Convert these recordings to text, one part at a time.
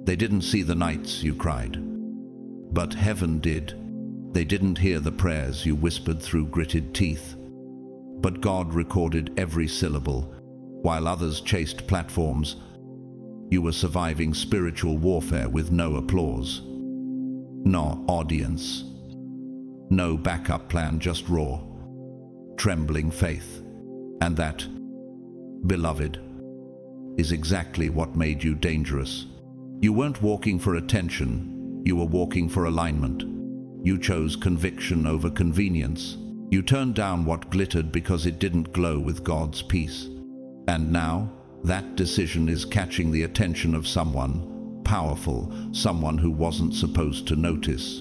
They didn't see the nights you cried, but heaven did. They didn't hear the prayers you whispered through gritted teeth, but God recorded every syllable. While others chased platforms, you were surviving spiritual warfare with no applause, no audience, no backup plan, just raw, trembling faith. And that, beloved, is exactly what made you dangerous. You weren't walking for attention, you were walking for alignment. You chose conviction over convenience. You turned down what glittered because it didn't glow with God's peace. And now, that decision is catching the attention of someone powerful, someone who wasn't supposed to notice,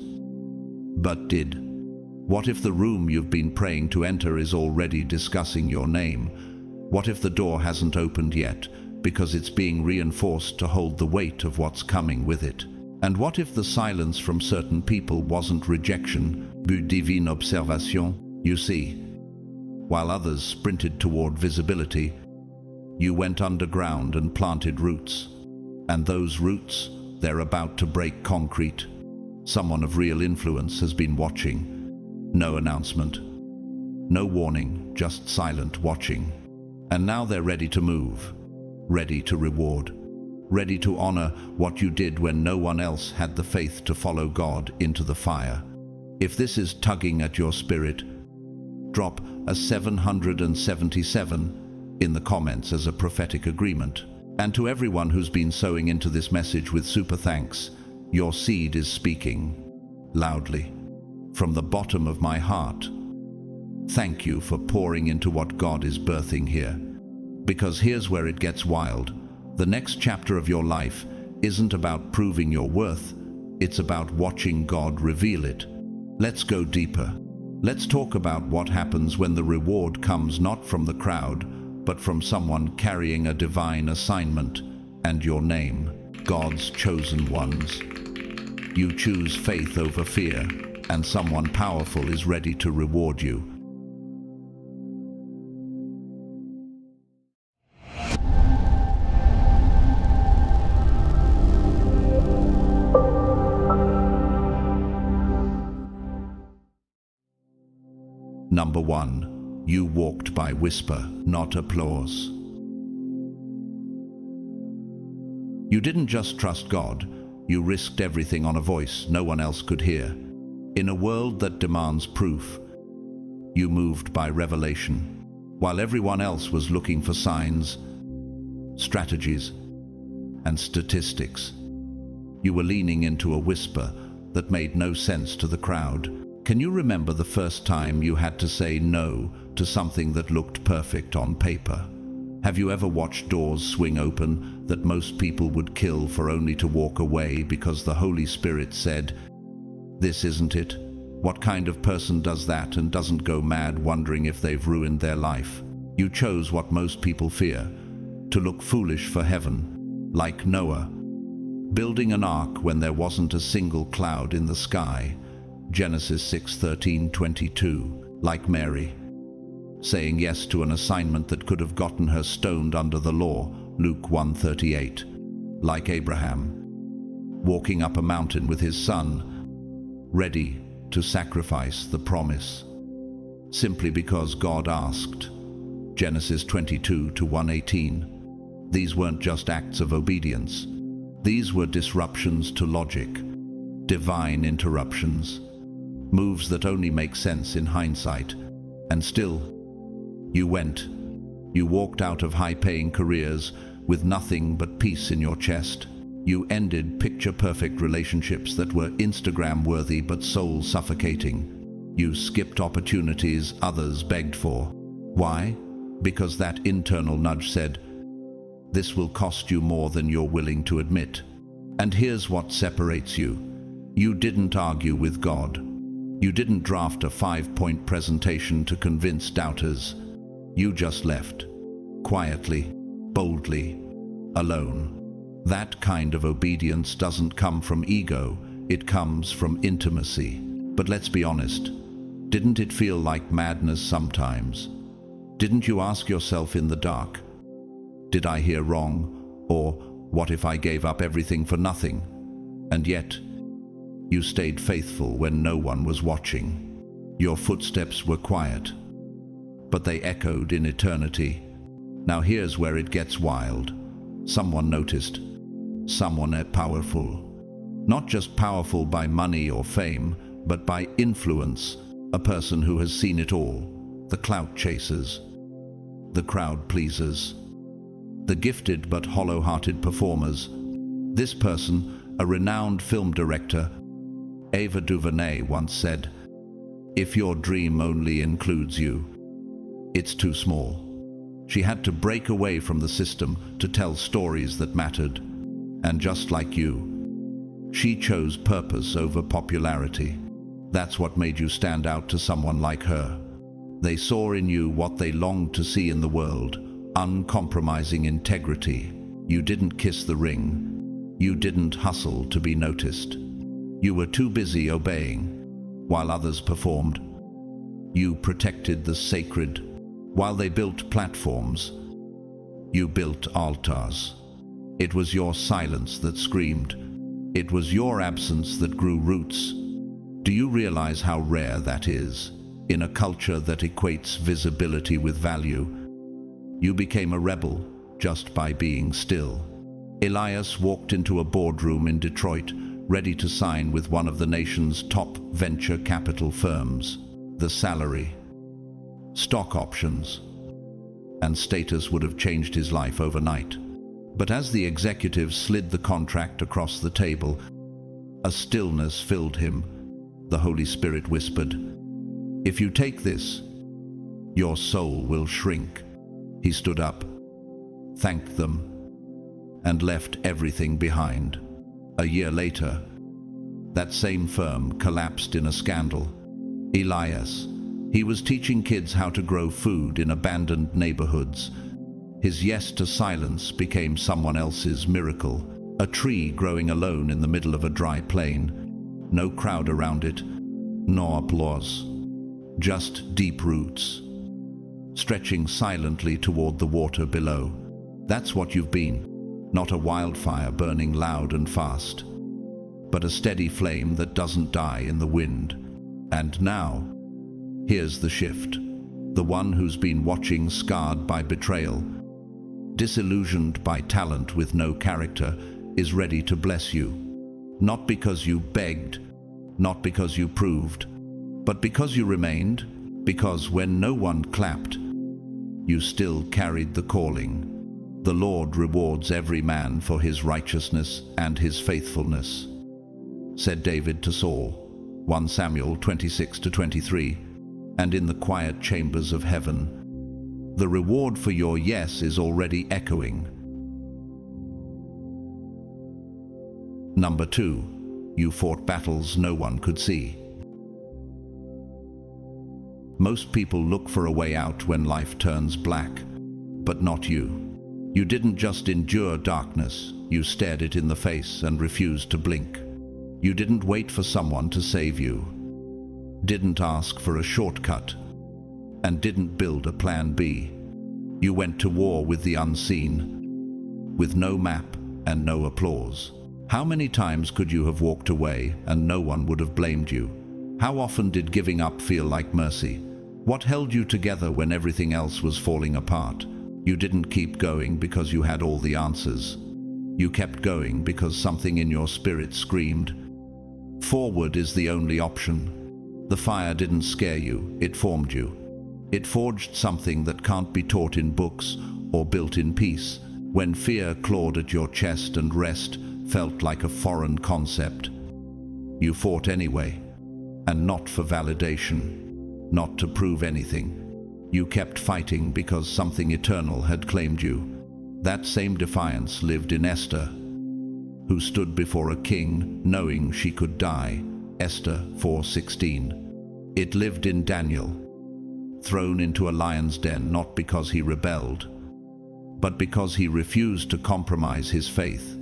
but did. What if the room you've been praying to enter is already discussing your name? What if the door hasn't opened yet because it's being reinforced to hold the weight of what's coming with it? And what if the silence from certain people wasn't rejection, but divine observation? You see, while others sprinted toward visibility, you went underground and planted roots. And those roots, they're about to break concrete. Someone of real influence has been watching. No announcement, no warning, just silent watching. And now they're ready to move, ready to reward, ready to honor what you did when no one else had the faith to follow God into the fire. If this is tugging at your spirit, drop a 777 in the comments as a prophetic agreement. And to everyone who's been sowing into this message with super thanks, your seed is speaking loudly. From the bottom of my heart, thank you for pouring into what God is birthing here. Because here's where it gets wild. The next chapter of your life isn't about proving your worth, it's about watching God reveal it. Let's go deeper. Let's talk about what happens when the reward comes not from the crowd, but from someone carrying a divine assignment and your name, God's chosen ones. You choose faith over fear, and someone powerful is ready to reward you. Number 1. You walked by whisper, not applause. You didn't just trust God, you risked everything on a voice no one else could hear. In a world that demands proof, you moved by revelation. While everyone else was looking for signs, strategies, and statistics, you were leaning into a whisper that made no sense to the crowd. Can you remember the first time you had to say no to something that looked perfect on paper? Have you ever watched doors swing open that most people would kill for only to walk away because the Holy Spirit said, "This isn't it"? What kind of person does that and doesn't go mad wondering if they've ruined their life? You chose what most people fear, to look foolish for heaven, like Noah, building an ark when there wasn't a single cloud in the sky, Genesis 6:13-22, like Mary, saying yes to an assignment that could have gotten her stoned under the law, Luke 1:38, like Abraham, walking up a mountain with his son, ready to sacrifice the promise, simply because God asked, Genesis 22:118. These weren't just acts of obedience. These were disruptions to logic, divine interruptions, moves that only make sense in hindsight. And still, you went. You walked out of high-paying careers with nothing but peace in your chest. You ended picture-perfect relationships that were Instagram-worthy but soul-suffocating. You skipped opportunities others begged for. Why? Because that internal nudge said, "This will cost you more than you're willing to admit." And here's what separates you. You didn't argue with God. You didn't draft a 5-point presentation to convince doubters. You just left, quietly, boldly, alone. That kind of obedience doesn't come from ego, it comes from intimacy. But let's be honest, didn't it feel like madness sometimes? Didn't you ask yourself in the dark, did I hear wrong? Or What if I gave up everything for nothing? And yet, you stayed faithful when no one was watching. Your footsteps were quiet, but they echoed in eternity. Now here's where it gets wild. Someone noticed. Someone powerful. Not just powerful by money or fame, but by influence. A person who has seen it all. The clout chasers. The crowd pleasers. The gifted but hollow-hearted performers. This person, a renowned film director, Ava DuVernay, once said, "If your dream only includes you, it's too small." She had to break away from the system to tell stories that mattered. And just like you, she chose purpose over popularity. That's what made you stand out to someone like her. They saw in you what they longed to see in the world, uncompromising integrity. You didn't kiss the ring. You didn't hustle to be noticed. You were too busy obeying, while others performed. You protected the sacred. While they built platforms, you built altars. It was your silence that screamed. It was your absence that grew roots. Do you realize how rare that is? In a culture that equates visibility with value, you became a rebel just by being still. Elias walked into a boardroom in Detroit, ready to sign with one of the nation's top venture capital firms. The salary, stock options, and status would have changed his life overnight. But as the executive slid the contract across the table, a stillness filled him. The Holy Spirit whispered, "If you take this, your soul will shrink." He stood up, thanked them, and left everything behind. A year later, that same firm collapsed in a scandal. Elias, he was teaching kids how to grow food in abandoned neighborhoods. His yes to silence became someone else's miracle, a tree growing alone in the middle of a dry plain. No crowd around it, no applause, just deep roots, stretching silently toward the water below. That's what you've been, not a wildfire burning loud and fast, but a steady flame that doesn't die in the wind. And now, here's the shift. The one who's been watching, scarred by betrayal, disillusioned by talent with no character, is ready to bless you. Not because you begged, not because you proved, but because you remained, because when no one clapped, you still carried the calling. The Lord rewards every man for his righteousness and his faithfulness, said David to Saul, 1 Samuel 26-23, and in the quiet chambers of heaven, the reward for your yes is already echoing. Number 2, you fought battles no one could see. Most people look for a way out when life turns black, but not you. You didn't just endure darkness, you stared it in the face and refused to blink. You didn't wait for someone to save you, didn't ask for a shortcut, and didn't build a plan B. You went to war with the unseen, with no map and no applause. How many times could you have walked away and no one would have blamed you? How often did giving up feel like mercy? What held you together when everything else was falling apart? You didn't keep going because you had all the answers. You kept going because something in your spirit screamed, "Forward is the only option." The fire didn't scare you, it formed you. It forged something that can't be taught in books or built in peace. When fear clawed at your chest and rest felt like a foreign concept, you fought anyway, and not for validation, not to prove anything. You kept fighting because something eternal had claimed you. That same defiance lived in Esther, who stood before a king knowing she could die. Esther 4:16. It lived in Daniel, thrown into a lion's den not because he rebelled, but because he refused to compromise his faith.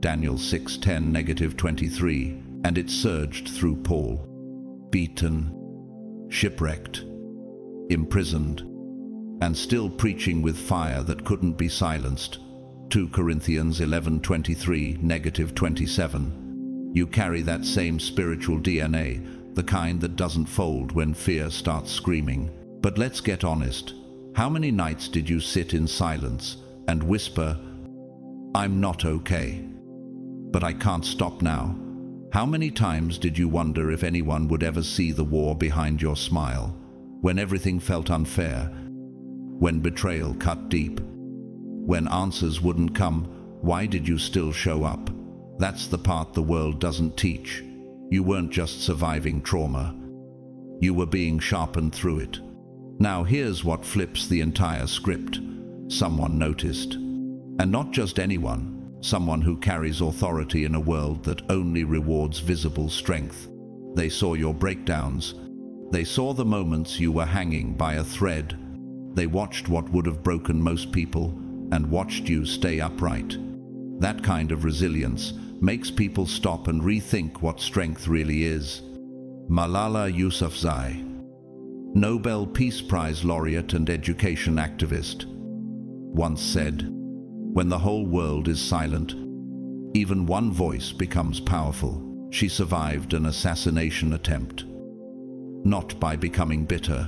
Daniel 6:10-23, and it surged through Paul, beaten, shipwrecked, imprisoned, and still preaching with fire that couldn't be silenced. 2 Corinthians 11:23-27. You carry that same spiritual DNA, the kind that doesn't fold when fear starts screaming. But let's get honest. How many nights did you sit in silence and whisper, "I'm not okay, but I can't stop now"? How many times did you wonder if anyone would ever see the war behind your smile, when everything felt unfair, when betrayal cut deep, when answers wouldn't come? Why did you still show up? That's the part the world doesn't teach. You weren't just surviving trauma. You were being sharpened through it. Now here's what flips the entire script. Someone noticed. And not just anyone. Someone who carries authority in a world that only rewards visible strength. They saw your breakdowns. They saw the moments you were hanging by a thread. They watched what would have broken most people and watched you stay upright. That kind of resilience makes people stop and rethink what strength really is. Malala Yousafzai, Nobel Peace Prize laureate and education activist, once said, "When the whole world is silent, even one voice becomes powerful." She survived an assassination attempt, not by becoming bitter,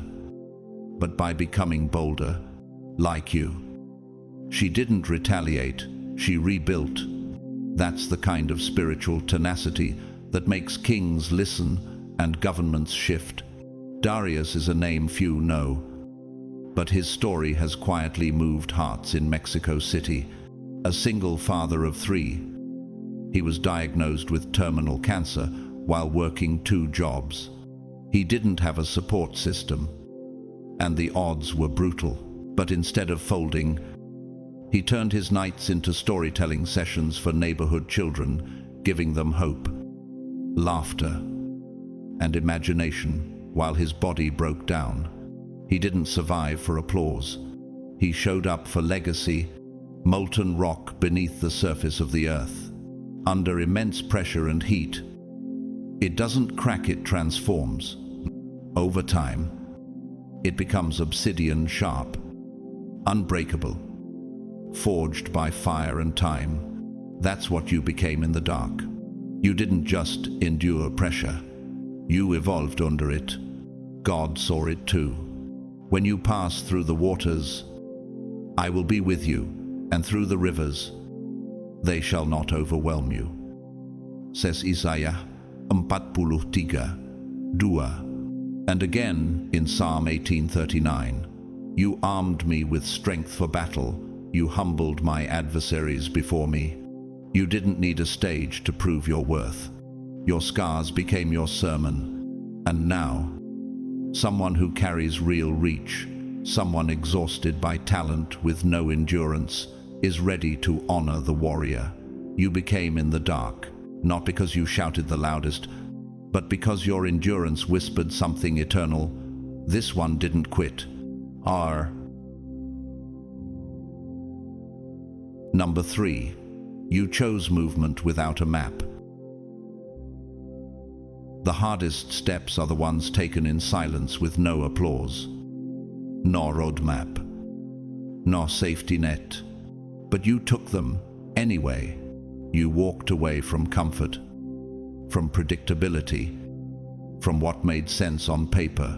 but by becoming bolder, like you. She didn't retaliate, she rebuilt. That's the kind of spiritual tenacity that makes kings listen and governments shift. Darius is a name few know, but his story has quietly moved hearts in Mexico City. A single father of 3. He was diagnosed with terminal cancer while working 2 jobs. He didn't have a support system, and the odds were brutal. But instead of folding, he turned his nights into storytelling sessions for neighborhood children, giving them hope, laughter, and imagination while his body broke down. He didn't survive for applause. He showed up for legacy, molten rock beneath the surface of the earth. Under immense pressure and heat, it doesn't crack, it transforms. Over time, it becomes obsidian sharp, unbreakable, forged by fire and time. That's what you became in the dark. You didn't just endure pressure. You evolved under it. God saw it too. When you pass through the waters, I will be with you, and through the rivers, they shall not overwhelm you. Says Isaiah 43:2. And again in Psalm 18:39, you armed me with strength for battle. You humbled my adversaries before me. You didn't need a stage to prove your worth. Your scars became your sermon. And now, someone who carries real reach, someone exhausted by talent with no endurance, is ready to honor the warrior. You became in the dark, not because you shouted the loudest, but because your endurance whispered something eternal. This one didn't quit. Number 3. You chose movement without a map. The hardest steps are the ones taken in silence with no applause, nor roadmap, nor safety net. But you took them anyway. You walked away from comfort, from predictability, from what made sense on paper.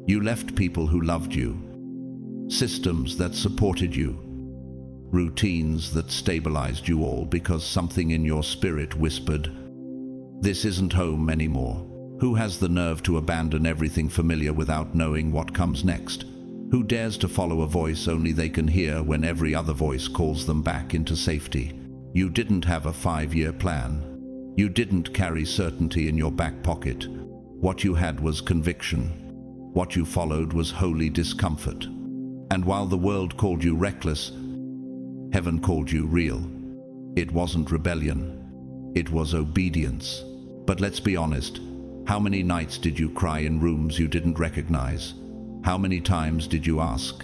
You left people who loved you, systems that supported you, routines that stabilized you, all because something in your spirit whispered, "This isn't home anymore." Who has the nerve to abandon everything familiar without knowing what comes next? Who dares to follow a voice only they can hear when every other voice calls them back into safety? You didn't have a 5-year plan. You didn't carry certainty in your back pocket. What you had was conviction. What you followed was holy discomfort. And while the world called you reckless, heaven called you real. It wasn't rebellion. It was obedience. But let's be honest, how many nights did you cry in rooms you didn't recognize? How many times did you ask,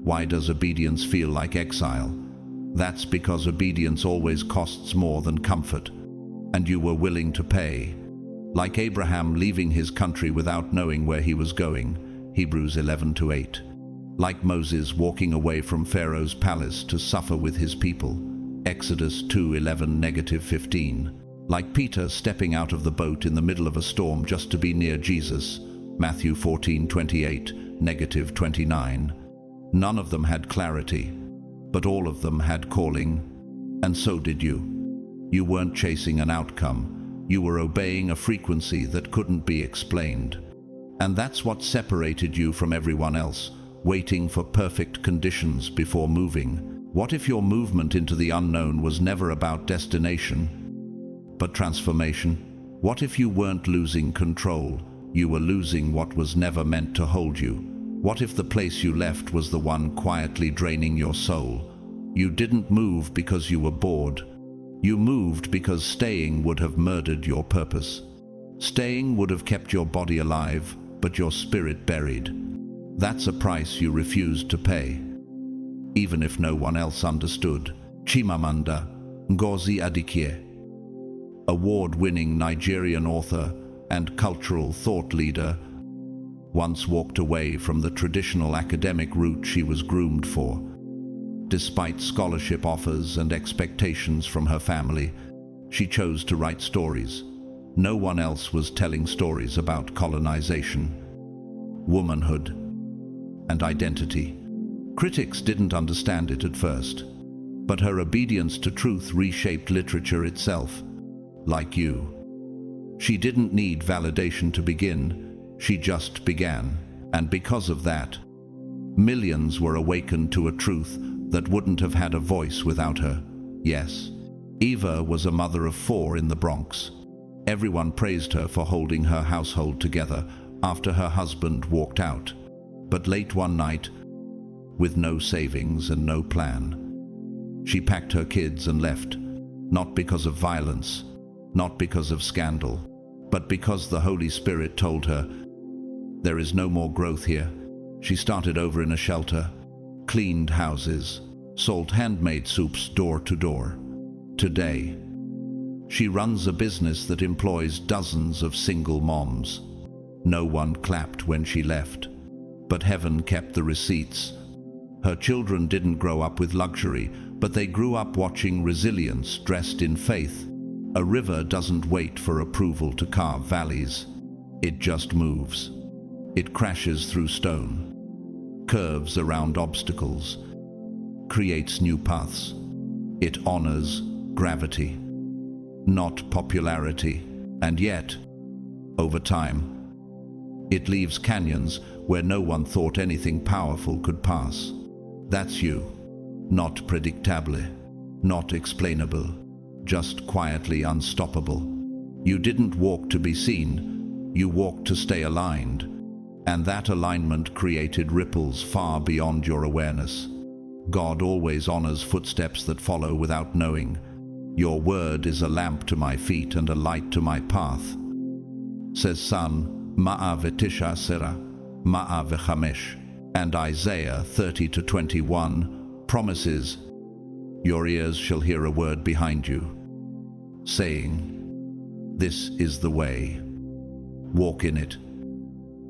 why does obedience feel like exile? That's because obedience always costs more than comfort, and you were willing to pay. Like Abraham leaving his country without knowing where he was going, Hebrews 11:8. like Moses walking away from Pharaoh's palace to suffer with his people, Exodus 2:11-15, like Peter stepping out of the boat in the middle of a storm just to be near Jesus, Matthew 14:28-29. None of them had clarity, but all of them had calling, and so did you. You weren't chasing an outcome, you were obeying a frequency that couldn't be explained. And that's what separated you from everyone else, waiting for perfect conditions before moving. What if your movement into the unknown was never about destination, but transformation? What if you weren't losing control, you were losing what was never meant to hold you? What if the place you left was the one quietly draining your soul? You didn't move because you were bored. You moved because staying would have murdered your purpose. Staying would have kept your body alive, but your spirit buried. That's a price you refused to pay, even if no one else understood. Chimamanda Ngozi Adichie, award-winning Nigerian author and cultural thought leader, once walked away from the traditional academic route she was groomed for. Despite scholarship offers and expectations from her family, she chose to write stories. No one else was telling stories about colonization, womanhood, and identity. Critics didn't understand it at first, but her obedience to truth reshaped literature itself. Like you, she didn't need validation to begin, she just began. And because of that, millions were awakened to a truth that wouldn't have had a voice without her. Yes, Eva was a mother of 4 in the Bronx. Everyone praised her for holding her household together after her husband walked out. But late one night, with no savings and no plan, she packed her kids and left, not because of violence, not because of scandal, but because the Holy Spirit told her, there is no more growth here. She started over in a shelter, cleaned houses, sold handmade soups door to door. Today, she runs a business that employs dozens of single moms. No one clapped when she left, but heaven kept the receipts. Her children didn't grow up with luxury, but they grew up watching resilience dressed in faith. A river doesn't wait for approval to carve valleys. It just moves. It crashes through stone, curves around obstacles, creates new paths. It honors gravity, not popularity. And yet, over time, it leaves canyons where no one thought anything powerful could pass. That's you. Not predictable, not explainable, just quietly unstoppable. You didn't walk to be seen, you walked to stay aligned. And that alignment created ripples far beyond your awareness. God always honors footsteps that follow without knowing. Your word is a lamp to my feet and a light to my path, says Psalm Ma'avetisha Sera, Ma'avechamesh. And Isaiah 30:21 promises, your ears shall hear a word behind you, saying, this is the way, walk in it.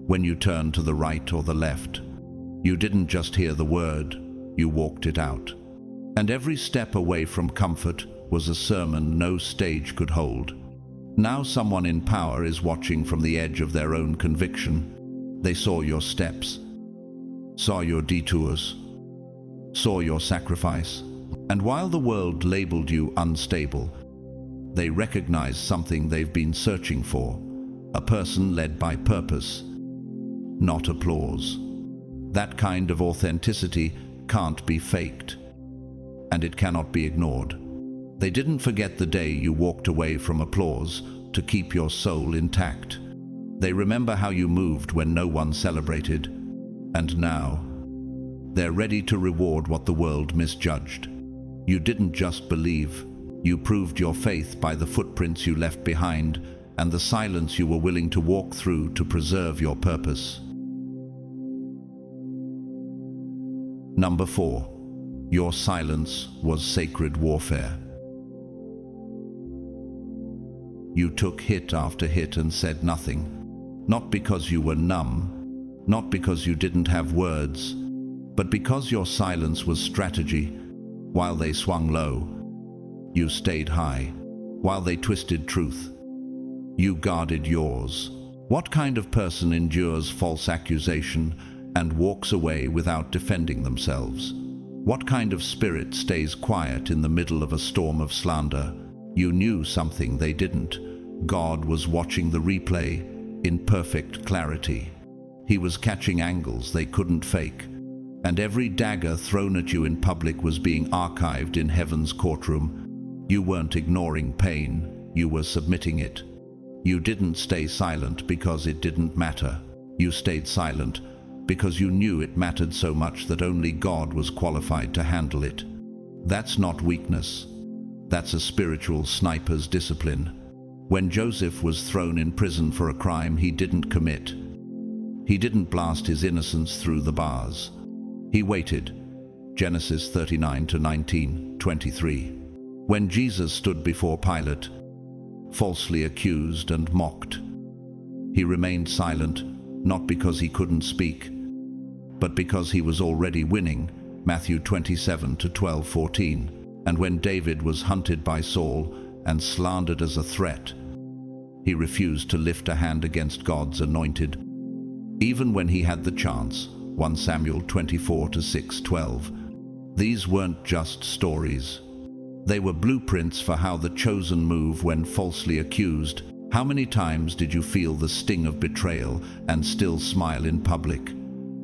When you turn to the right or the left, you didn't just hear the word, you walked it out. And every step away from comfort was a sermon no stage could hold. Now someone in power is watching from the edge of their own conviction. They saw your steps, saw your detours, saw your sacrifice. And while the world labeled you unstable, they recognized something they've been searching for, a person led by purpose, not applause. That kind of authenticity can't be faked, and it cannot be ignored. They didn't forget the day you walked away from applause to keep your soul intact. They remember how you moved when no one celebrated, and now they're ready to reward what the world misjudged. You didn't just believe, you proved your faith by the footprints you left behind and the silence you were willing to walk through to preserve your purpose. Number 4. Your silence was sacred warfare. You took hit after hit and said nothing, not because you were numb, not because you didn't have words, But because your silence was strategy, while they swung low, you stayed high. While they twisted truth, you guarded yours. What kind of person endures false accusation and walks away without defending themselves? What kind of spirit stays quiet in the middle of a storm of slander? You knew something they didn't. God was watching the replay in perfect clarity. He was catching angles they couldn't fake. And every dagger thrown at you in public was being archived in heaven's courtroom. You weren't ignoring pain, you were submitting it. You didn't stay silent because it didn't matter. You stayed silent because you knew it mattered so much that only God was qualified to handle it. That's not weakness. That's a spiritual sniper's discipline. When Joseph was thrown in prison for a crime he didn't commit, he didn't blast his innocence through the bars. He waited. Genesis 39-19:23. When Jesus stood before Pilate, falsely accused and mocked, he remained silent, not because he couldn't speak, but because he was already winning. Matthew 27-12:14. And when David was hunted by Saul and slandered as a threat, he refused to lift a hand against God's anointed, even when he had the chance. 1 Samuel 24-6:12. These weren't just stories. They were blueprints for how the chosen move when falsely accused. How many times did you feel the sting of betrayal and still smile in public?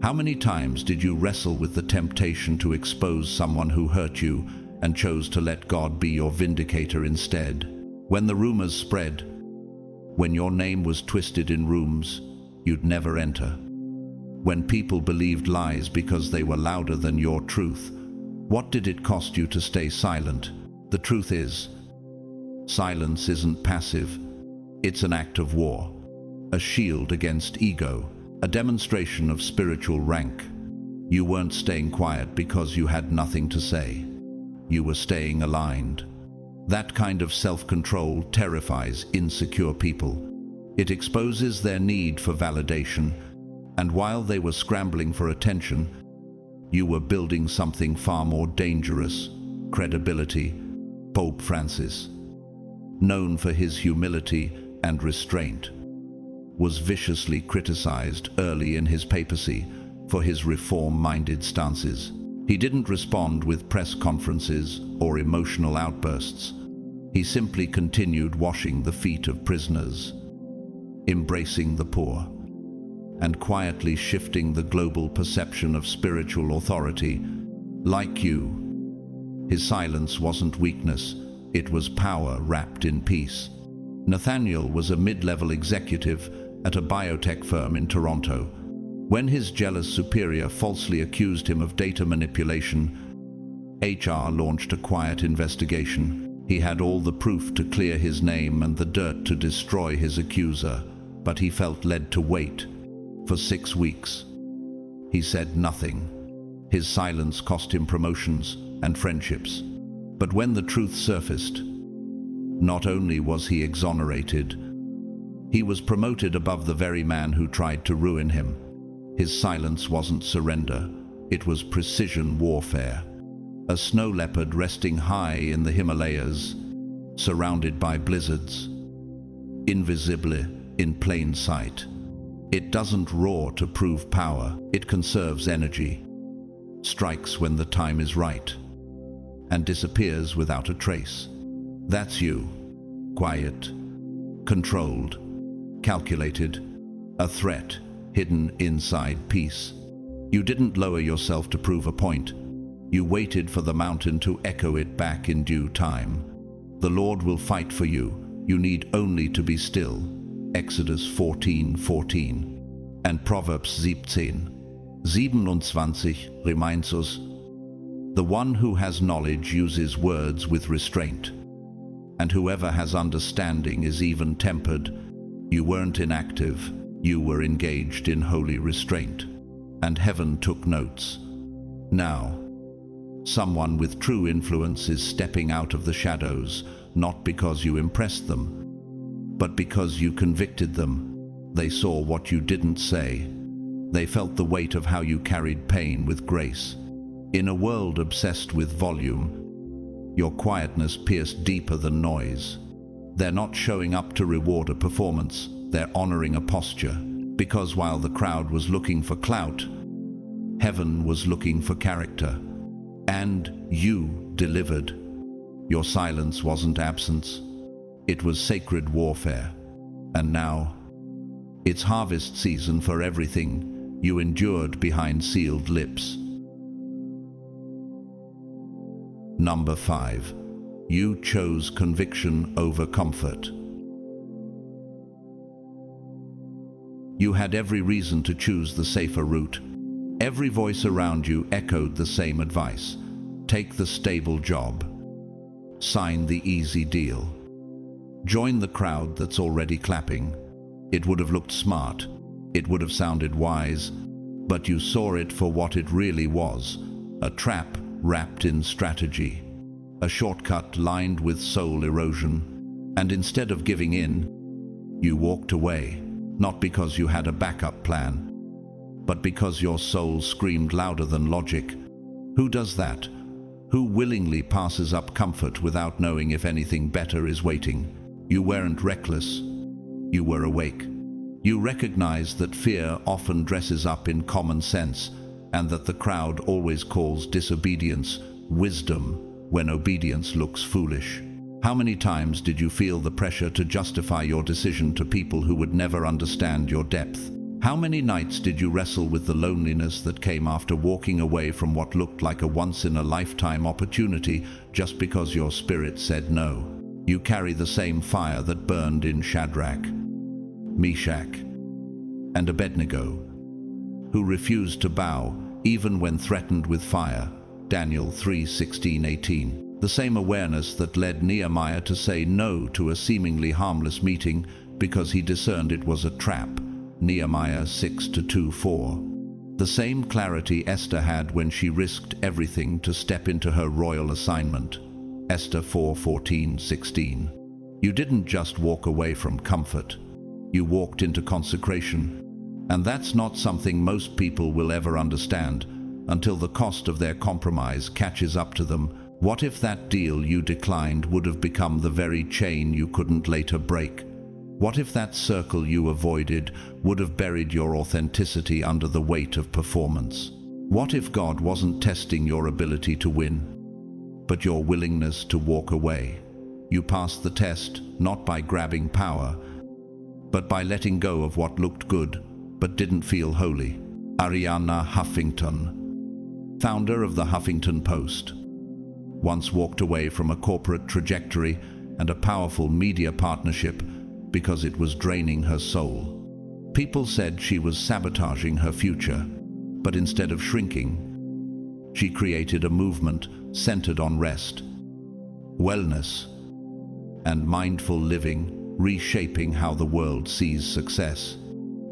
How many times did you wrestle with the temptation to expose someone who hurt you and chose to let God be your vindicator instead? When the rumors spread, when your name was twisted in rooms you'd never enter, when people believed lies because they were louder than your truth, what did it cost you to stay silent? The truth is, silence isn't passive. It's an act of war, a shield against ego, a demonstration of spiritual rank. You weren't staying quiet because you had nothing to say. You were staying aligned. That kind of self-control terrifies insecure people. It exposes their need for validation, and while they were scrambling for attention, you were building something far more dangerous: credibility. Pope Francis, known for his humility and restraint, was viciously criticized early in his papacy for his reform-minded stances. He didn't respond with press conferences or emotional outbursts. He simply continued washing the feet of prisoners, embracing the poor, and quietly shifting the global perception of spiritual authority. Like you, his silence wasn't weakness, it was power wrapped in peace. Nathaniel was a mid-level executive at a biotech firm in Toronto. When his jealous superior falsely accused him of data manipulation, HR launched a quiet investigation. He had all the proof to clear his name and the dirt to destroy his accuser, but he felt led to wait. For 6 weeks, he said nothing. His silence cost him promotions and friendships. But when the truth surfaced, not only was he exonerated, he was promoted above the very man who tried to ruin him. His silence wasn't surrender, it was precision warfare. A snow leopard resting high in the Himalayas, surrounded by blizzards, invisible in plain sight. It doesn't roar to prove power, it conserves energy, strikes when the time is right, and disappears without a trace. That's you. Quiet, controlled, calculated, a threat hidden inside peace. You didn't lower yourself to prove a point. You waited for the mountain to echo it back in due time. The Lord will fight for you. You need only to be still. Exodus 14:14 and Proverbs 17:27 reminds us, the one who has knowledge uses words with restraint, and whoever has understanding is even-tempered. You weren't inactive, you were engaged in holy restraint, and heaven took notes. Now, someone with true influence is stepping out of the shadows, not because you impressed them, but because you convicted them. They saw what you didn't say. They felt the weight of how you carried pain with grace. In a world obsessed with volume, your quietness pierced deeper than noise. They're not showing up to reward a performance, they're honoring a posture. Because while the crowd was looking for clout, heaven was looking for character. And you delivered. Your silence wasn't absence, it was sacred warfare. And now, it's harvest season for everything you endured behind sealed lips. Number 5. You chose conviction over comfort. You had every reason to choose the safer route. Every voice around you echoed the same advice. Take the stable job. Sign the easy deal. Join the crowd that's already clapping. It would have looked smart. It would have sounded wise. But you saw it for what it really was. A trap wrapped in strategy. A shortcut lined with soul erosion. And instead of giving in, you walked away. Not because you had a backup plan, but because your soul screamed louder than logic. Who does that? Who willingly passes up comfort without knowing if anything better is waiting? You weren't reckless. You were awake. You recognized that fear often dresses up in common sense, and that the crowd always calls disobedience wisdom when obedience looks foolish. How many times did you feel the pressure to justify your decision to people who would never understand your depth? How many nights did you wrestle with the loneliness that came after walking away from what looked like a once-in-a-lifetime opportunity just because your spirit said no? You carry the same fire that burned in Shadrach, Meshach, and Abednego, who refused to bow even when threatened with fire. Daniel 3:16-18. The same awareness that led Nehemiah to say no to a seemingly harmless meeting because he discerned it was a trap. Nehemiah 6:2-4. The same clarity Esther had when she risked everything to step into her royal assignment. Esther 4:14-16. You didn't just walk away from comfort. You walked into consecration. And that's not something most people will ever understand until the cost of their compromise catches up to them. What if that deal you declined would have become the very chain you couldn't later break? What if that circle you avoided would have buried your authenticity under the weight of performance? What if God wasn't testing your ability to win, but your willingness to walk away? You passed the test not by grabbing power, but by letting go of what looked good but didn't feel holy. Arianna Huffington, founder of the Huffington Post, once walked away from a corporate trajectory and a powerful media partnership because it was draining her soul. People said she was sabotaging her future, but instead of shrinking, she created a movement centered on rest, wellness, and mindful living, reshaping how the world sees success.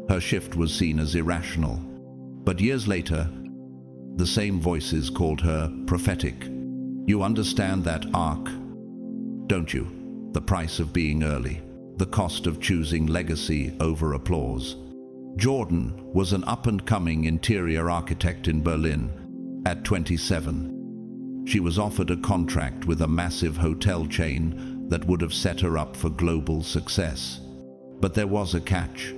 Her shift was seen as irrational, but years later, the same voices called her prophetic. You understand that arc, don't you? The price of being early, the cost of choosing legacy over applause. Jordan was an up-and-coming interior architect in Berlin. At 27, she was offered a contract with a massive hotel chain that would have set her up for global success. But there was a catch.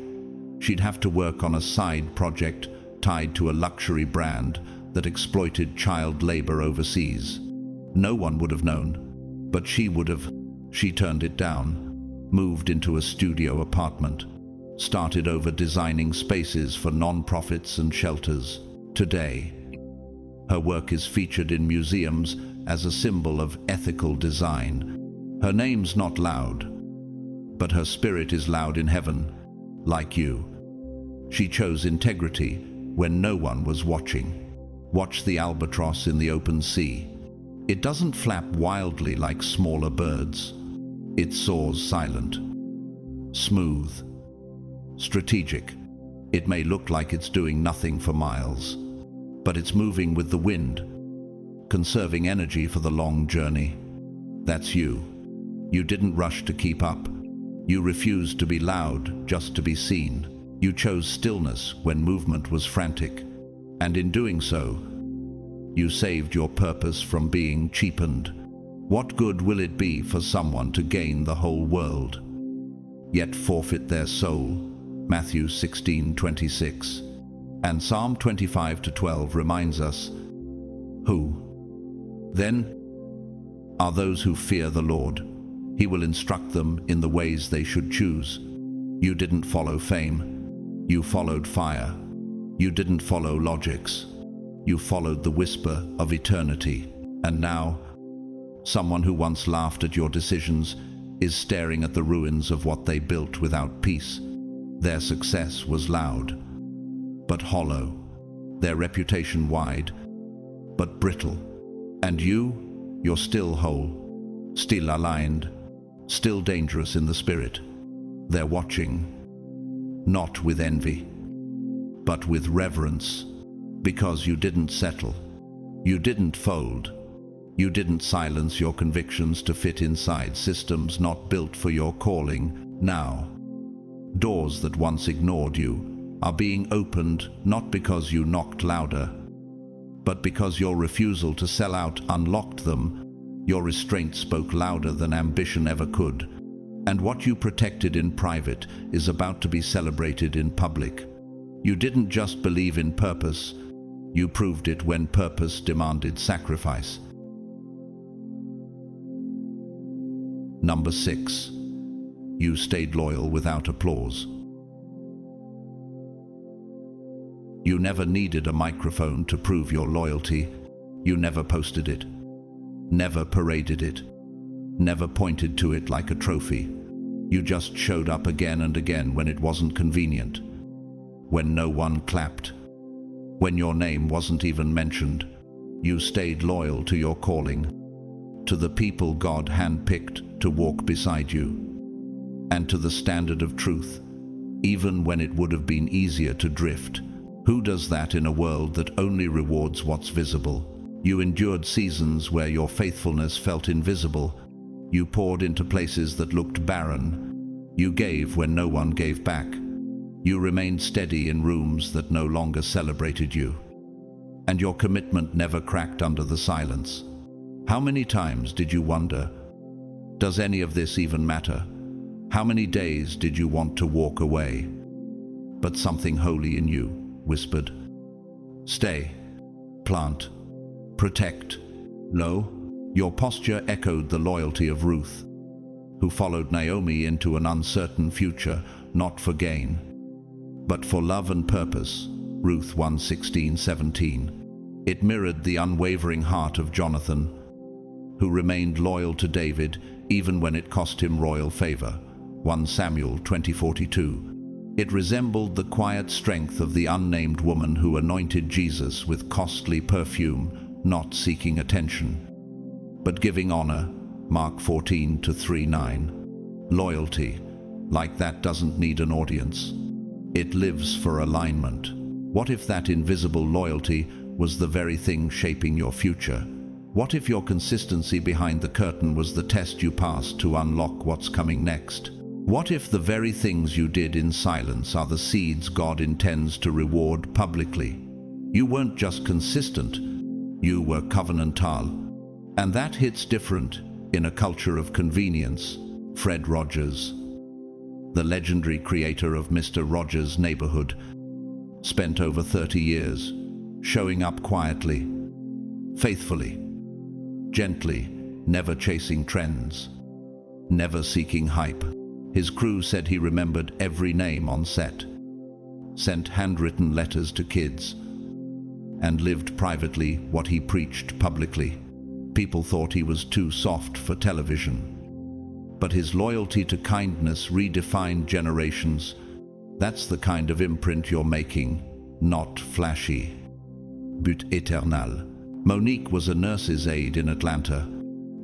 She'd have to work on a side project tied to a luxury brand that exploited child labor overseas. No one would have known, but she would have. She turned it down, moved into a studio apartment, started over designing spaces for non-profits and shelters. Today, her work is featured in museums as a symbol of ethical design. Her name's not loud, but her spirit is loud in heaven, like you. She chose integrity when no one was watching. Watch the albatross in the open sea. It doesn't flap wildly like smaller birds. It soars silent, smooth, strategic. It may look like it's doing nothing for miles, but it's moving with the wind, conserving energy for the long journey. That's you. You didn't rush to keep up. You refused to be loud just to be seen. You chose stillness when movement was frantic, and in doing so, you saved your purpose from being cheapened. What good will it be for someone to gain the whole world, yet forfeit their soul? Matthew 16:26. And Psalm 25:12 reminds us, who, then, are those who fear the Lord. He will instruct them in the ways they should choose. You didn't follow fame. You followed fire. You didn't follow logics. You followed the whisper of eternity. And now, someone who once laughed at your decisions is staring at the ruins of what they built without peace. Their success was loud, but hollow. Their reputation wide, but brittle. And you're still whole, still aligned, still dangerous in the spirit. They're watching, not with envy, but with reverence, because you didn't settle. You didn't fold. You didn't silence your convictions to fit inside systems not built for your calling. Now, doors that once ignored you are being opened not because you knocked louder, but because your refusal to sell out unlocked them. Your restraint spoke louder than ambition ever could. And what you protected in private is about to be celebrated in public. You didn't just believe in purpose, you proved it when purpose demanded sacrifice. Number 6. You stayed loyal without applause. You never needed a microphone to prove your loyalty. You never posted it, never paraded it, never pointed to it like a trophy. You just showed up again and again when it wasn't convenient, when no one clapped, when your name wasn't even mentioned. You stayed loyal to your calling, to the people God handpicked to walk beside you, and to the standard of truth, even when it would have been easier to drift. Who does that in a world that only rewards what's visible? You endured seasons where your faithfulness felt invisible. You poured into places that looked barren. You gave when no one gave back. You remained steady in rooms that no longer celebrated you. And your commitment never cracked under the silence. How many times did you wonder, does any of this even matter? How many days did you want to walk away? But something holy in you whispered, stay, plant, protect. Lo, your posture echoed the loyalty of Ruth, who followed Naomi into an uncertain future, not for gain, but for love and purpose. Ruth 1:16-17. It mirrored the unwavering heart of Jonathan, who remained loyal to David even when it cost him royal favor. 1 Samuel 20:42. It resembled the quiet strength of the unnamed woman who anointed Jesus with costly perfume, not seeking attention, but giving honor. Mark 14:3-9. Loyalty, like that, doesn't need an audience. It lives for alignment. What if that invisible loyalty was the very thing shaping your future? What if your consistency behind the curtain was the test you passed to unlock what's coming next? What if the very things you did in silence are the seeds God intends to reward publicly? You weren't just consistent, you were covenantal. And that hits different in a culture of convenience. Fred Rogers, the legendary creator of Mr. Rogers' Neighborhood, spent over 30 years showing up quietly, faithfully, gently, never chasing trends, never seeking hype. His crew said he remembered every name on set, sent handwritten letters to kids, and lived privately what he preached publicly. People thought he was too soft for television, but his loyalty to kindness redefined generations. That's the kind of imprint you're making, not flashy. But éternel. Monique was a nurse's aide in Atlanta.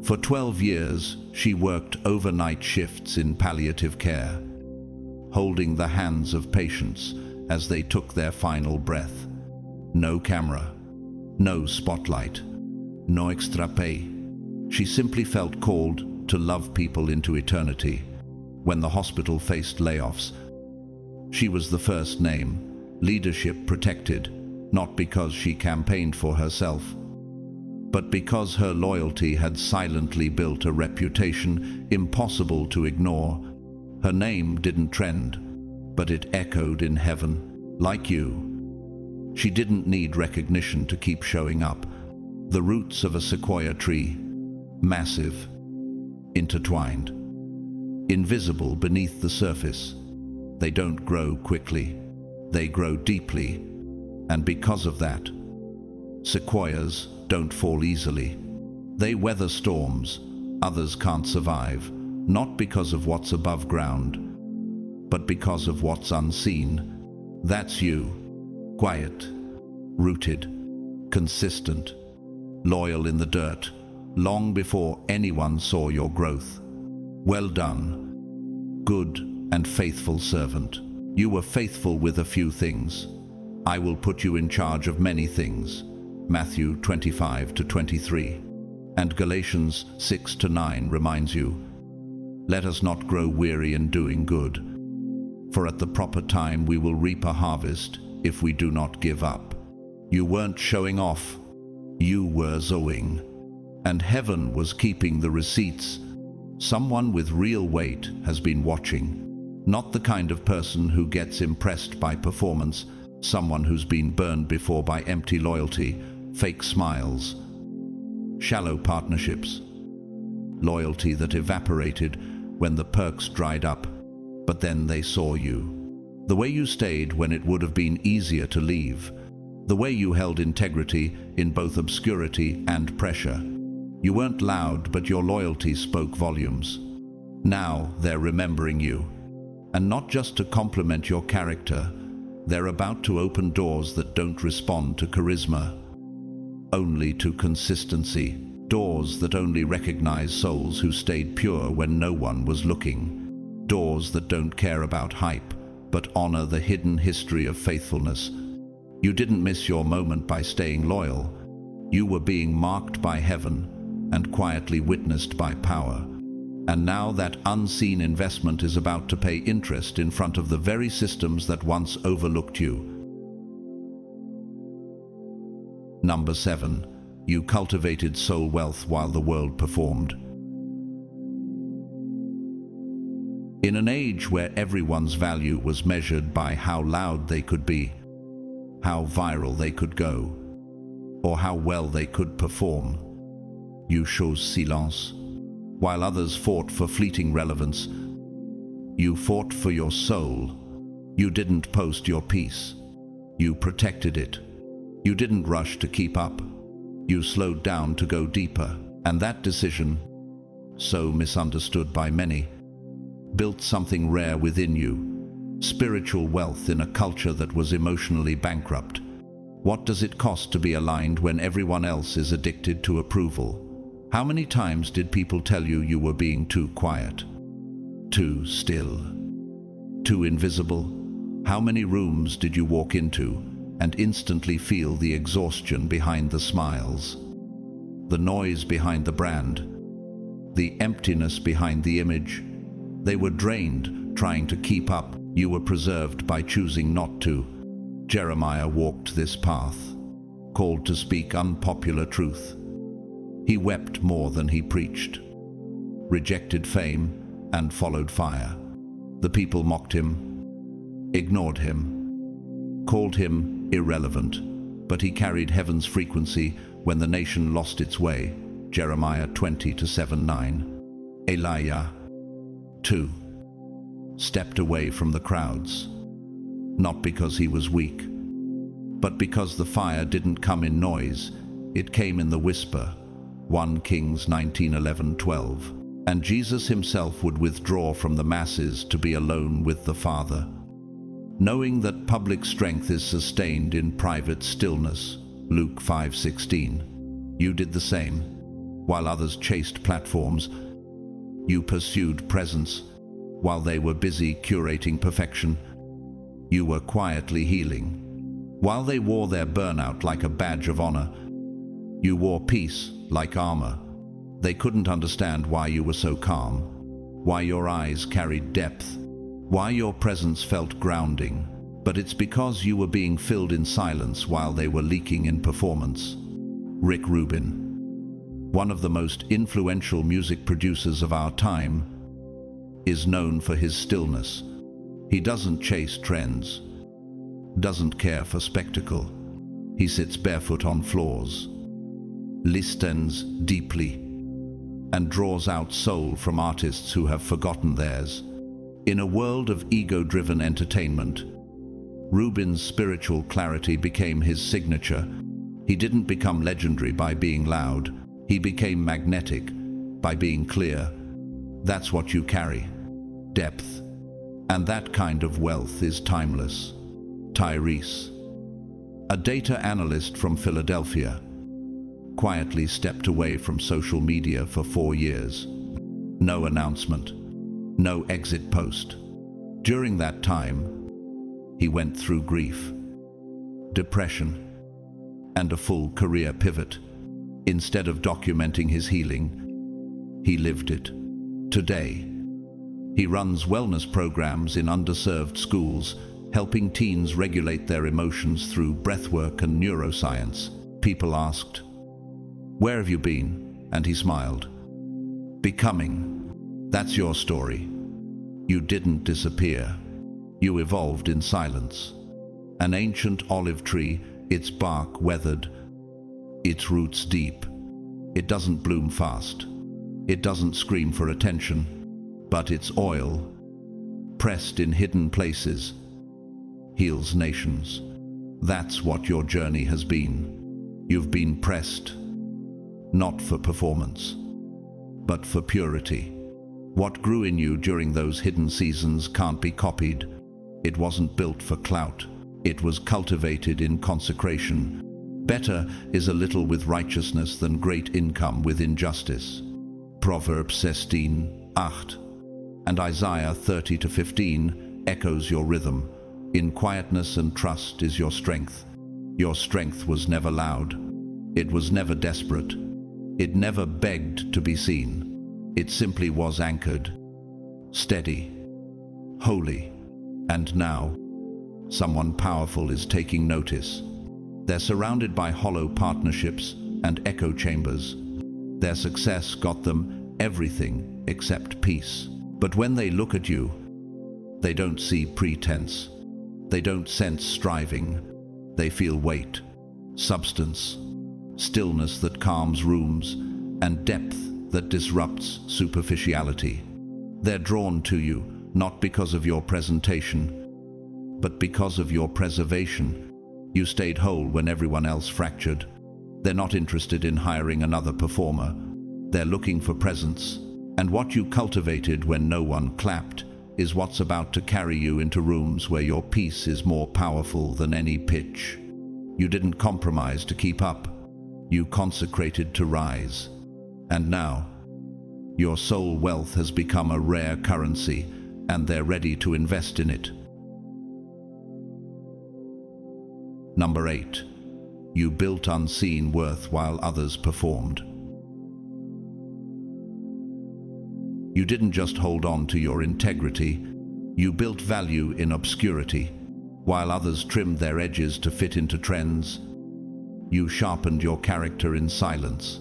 For 12 years, she worked overnight shifts in palliative care, holding the hands of patients as they took their final breath. No camera, no spotlight, no extra pay. She simply felt called to love people into eternity. When the hospital faced layoffs, She was the first name, leadership protected, not because she campaigned for herself, but because her loyalty had silently built a reputation impossible to ignore. Her name didn't trend, but it echoed in heaven, like you. She didn't need recognition to keep showing up. The roots of a sequoia tree, massive, intertwined, invisible beneath the surface. They don't grow quickly, they grow deeply, and because of that, sequoias don't fall easily. They weather storms others can't survive, not because of what's above ground, but because of what's unseen. That's you, quiet, rooted, consistent, loyal in the dirt, long before anyone saw your growth. Well done, good and faithful servant. You were faithful with a few things. I will put you in charge of many things. Matthew 25-23. And Galatians 6-9 reminds you, let us not grow weary in doing good, for at the proper time we will reap a harvest if we do not give up. You weren't showing off, you were sowing, and heaven was keeping the receipts. Someone with real weight has been watching. Not the kind of person who gets impressed by performance, someone who's been burned before by empty loyalty, fake smiles, shallow partnerships, loyalty that evaporated when the perks dried up, but then they saw you. The way you stayed when it would have been easier to leave, the way you held integrity in both obscurity and pressure. You weren't loud, but your loyalty spoke volumes. Now they're remembering you. And not just to compliment your character, they're about to open doors that don't respond to charisma, only to consistency. Doors that only recognize souls who stayed pure when no one was looking. Doors that don't care about hype, but honor the hidden history of faithfulness. You didn't miss your moment by staying loyal. You were being marked by heaven and quietly witnessed by power. And now that unseen investment is about to pay interest in front of the very systems that once overlooked you. Number 7. You cultivated soul wealth while the world performed. In an age where everyone's value was measured by how loud they could be, how viral they could go, or how well they could perform, you chose silence. While others fought for fleeting relevance, you fought for your soul. You didn't post your peace. You protected it. You didn't rush to keep up. You slowed down to go deeper. And that decision, so misunderstood by many, built something rare within you. Spiritual wealth in a culture that was emotionally bankrupt. What does it cost to be aligned when everyone else is addicted to approval? How many times did people tell you you were being too quiet, too still, too invisible? How many rooms did you walk into and instantly feel the exhaustion behind the smiles, the noise behind the brand, the emptiness behind the image? They were drained trying to keep up. You were preserved by choosing not to. Jeremiah walked this path, called to speak unpopular truth. He wept more than he preached, rejected fame, and followed fire. The people mocked him, ignored him, called him irrelevant, but he carried heaven's frequency when the nation lost its way. Jeremiah 20-7-9. Elijah, too, stepped away from the crowds, not because he was weak, but because the fire didn't come in noise, it came in the whisper. 1 Kings 19:11-12. And Jesus himself would withdraw from the masses to be alone with the Father, knowing that public strength is sustained in private stillness. Luke 5:16. You did the same. While others chased platforms, you pursued presence. While they were busy curating perfection, you were quietly healing. While they wore their burnout like a badge of honor, you wore peace like armor. They couldn't understand why you were so calm, why your eyes carried depth, Why your presence felt grounding, but it's because you were being filled in silence while they were leaking in performance. Rick Rubin, one of the most influential music producers of our time, is known for his stillness. He doesn't chase trends, doesn't care for spectacle. He sits barefoot on floors, listens deeply, and draws out soul from artists who have forgotten theirs. In a world of ego-driven entertainment, Rubin's spiritual clarity became his signature. He didn't become legendary by being loud. He became magnetic by being clear. That's what you carry, depth. And that kind of wealth is timeless. Tyrese, a data analyst from Philadelphia, quietly stepped away from social media for 4 years. No announcement, no exit post. During that time, he went through grief, depression, and a full career pivot. Instead of documenting his healing, he lived it. Today, he runs wellness programs in underserved schools, helping teens regulate their emotions through breathwork and neuroscience. People asked, "Where have you been?" And he smiled. Becoming. That's your story. You didn't disappear. You evolved in silence. An ancient olive tree, its bark weathered, its roots deep. It doesn't bloom fast. It doesn't scream for attention, but its oil, pressed in hidden places, heals nations. That's what your journey has been. You've been pressed, not for performance, but for purity. What grew in you during those hidden seasons can't be copied. It wasn't built for clout. It was cultivated in consecration. Better is a little with righteousness than great income with injustice. Proverbs 16:8 and Isaiah 30:15 echoes your rhythm. In quietness and trust is your strength. Your strength was never loud. It was never desperate. It never begged to be seen. It simply was anchored, steady, holy. And now, someone powerful is taking notice. They're surrounded by hollow partnerships and echo chambers. Their success got them everything except peace. But when they look at you, they don't see pretense. They don't sense striving. They feel weight, substance, stillness that calms rooms, and depth that disrupts superficiality. They're drawn to you, not because of your presentation, but because of your preservation. You stayed whole when everyone else fractured. They're not interested in hiring another performer. They're looking for presence. And what you cultivated when no one clapped is what's about to carry you into rooms where your piece is more powerful than any pitch. You didn't compromise to keep up. You consecrated to rise. And now, your soul wealth has become a rare currency, and they're ready to invest in it. Number 8. You built unseen worth while others performed. You didn't just hold on to your integrity, you built value in obscurity. While others trimmed their edges to fit into trends, you sharpened your character in silence.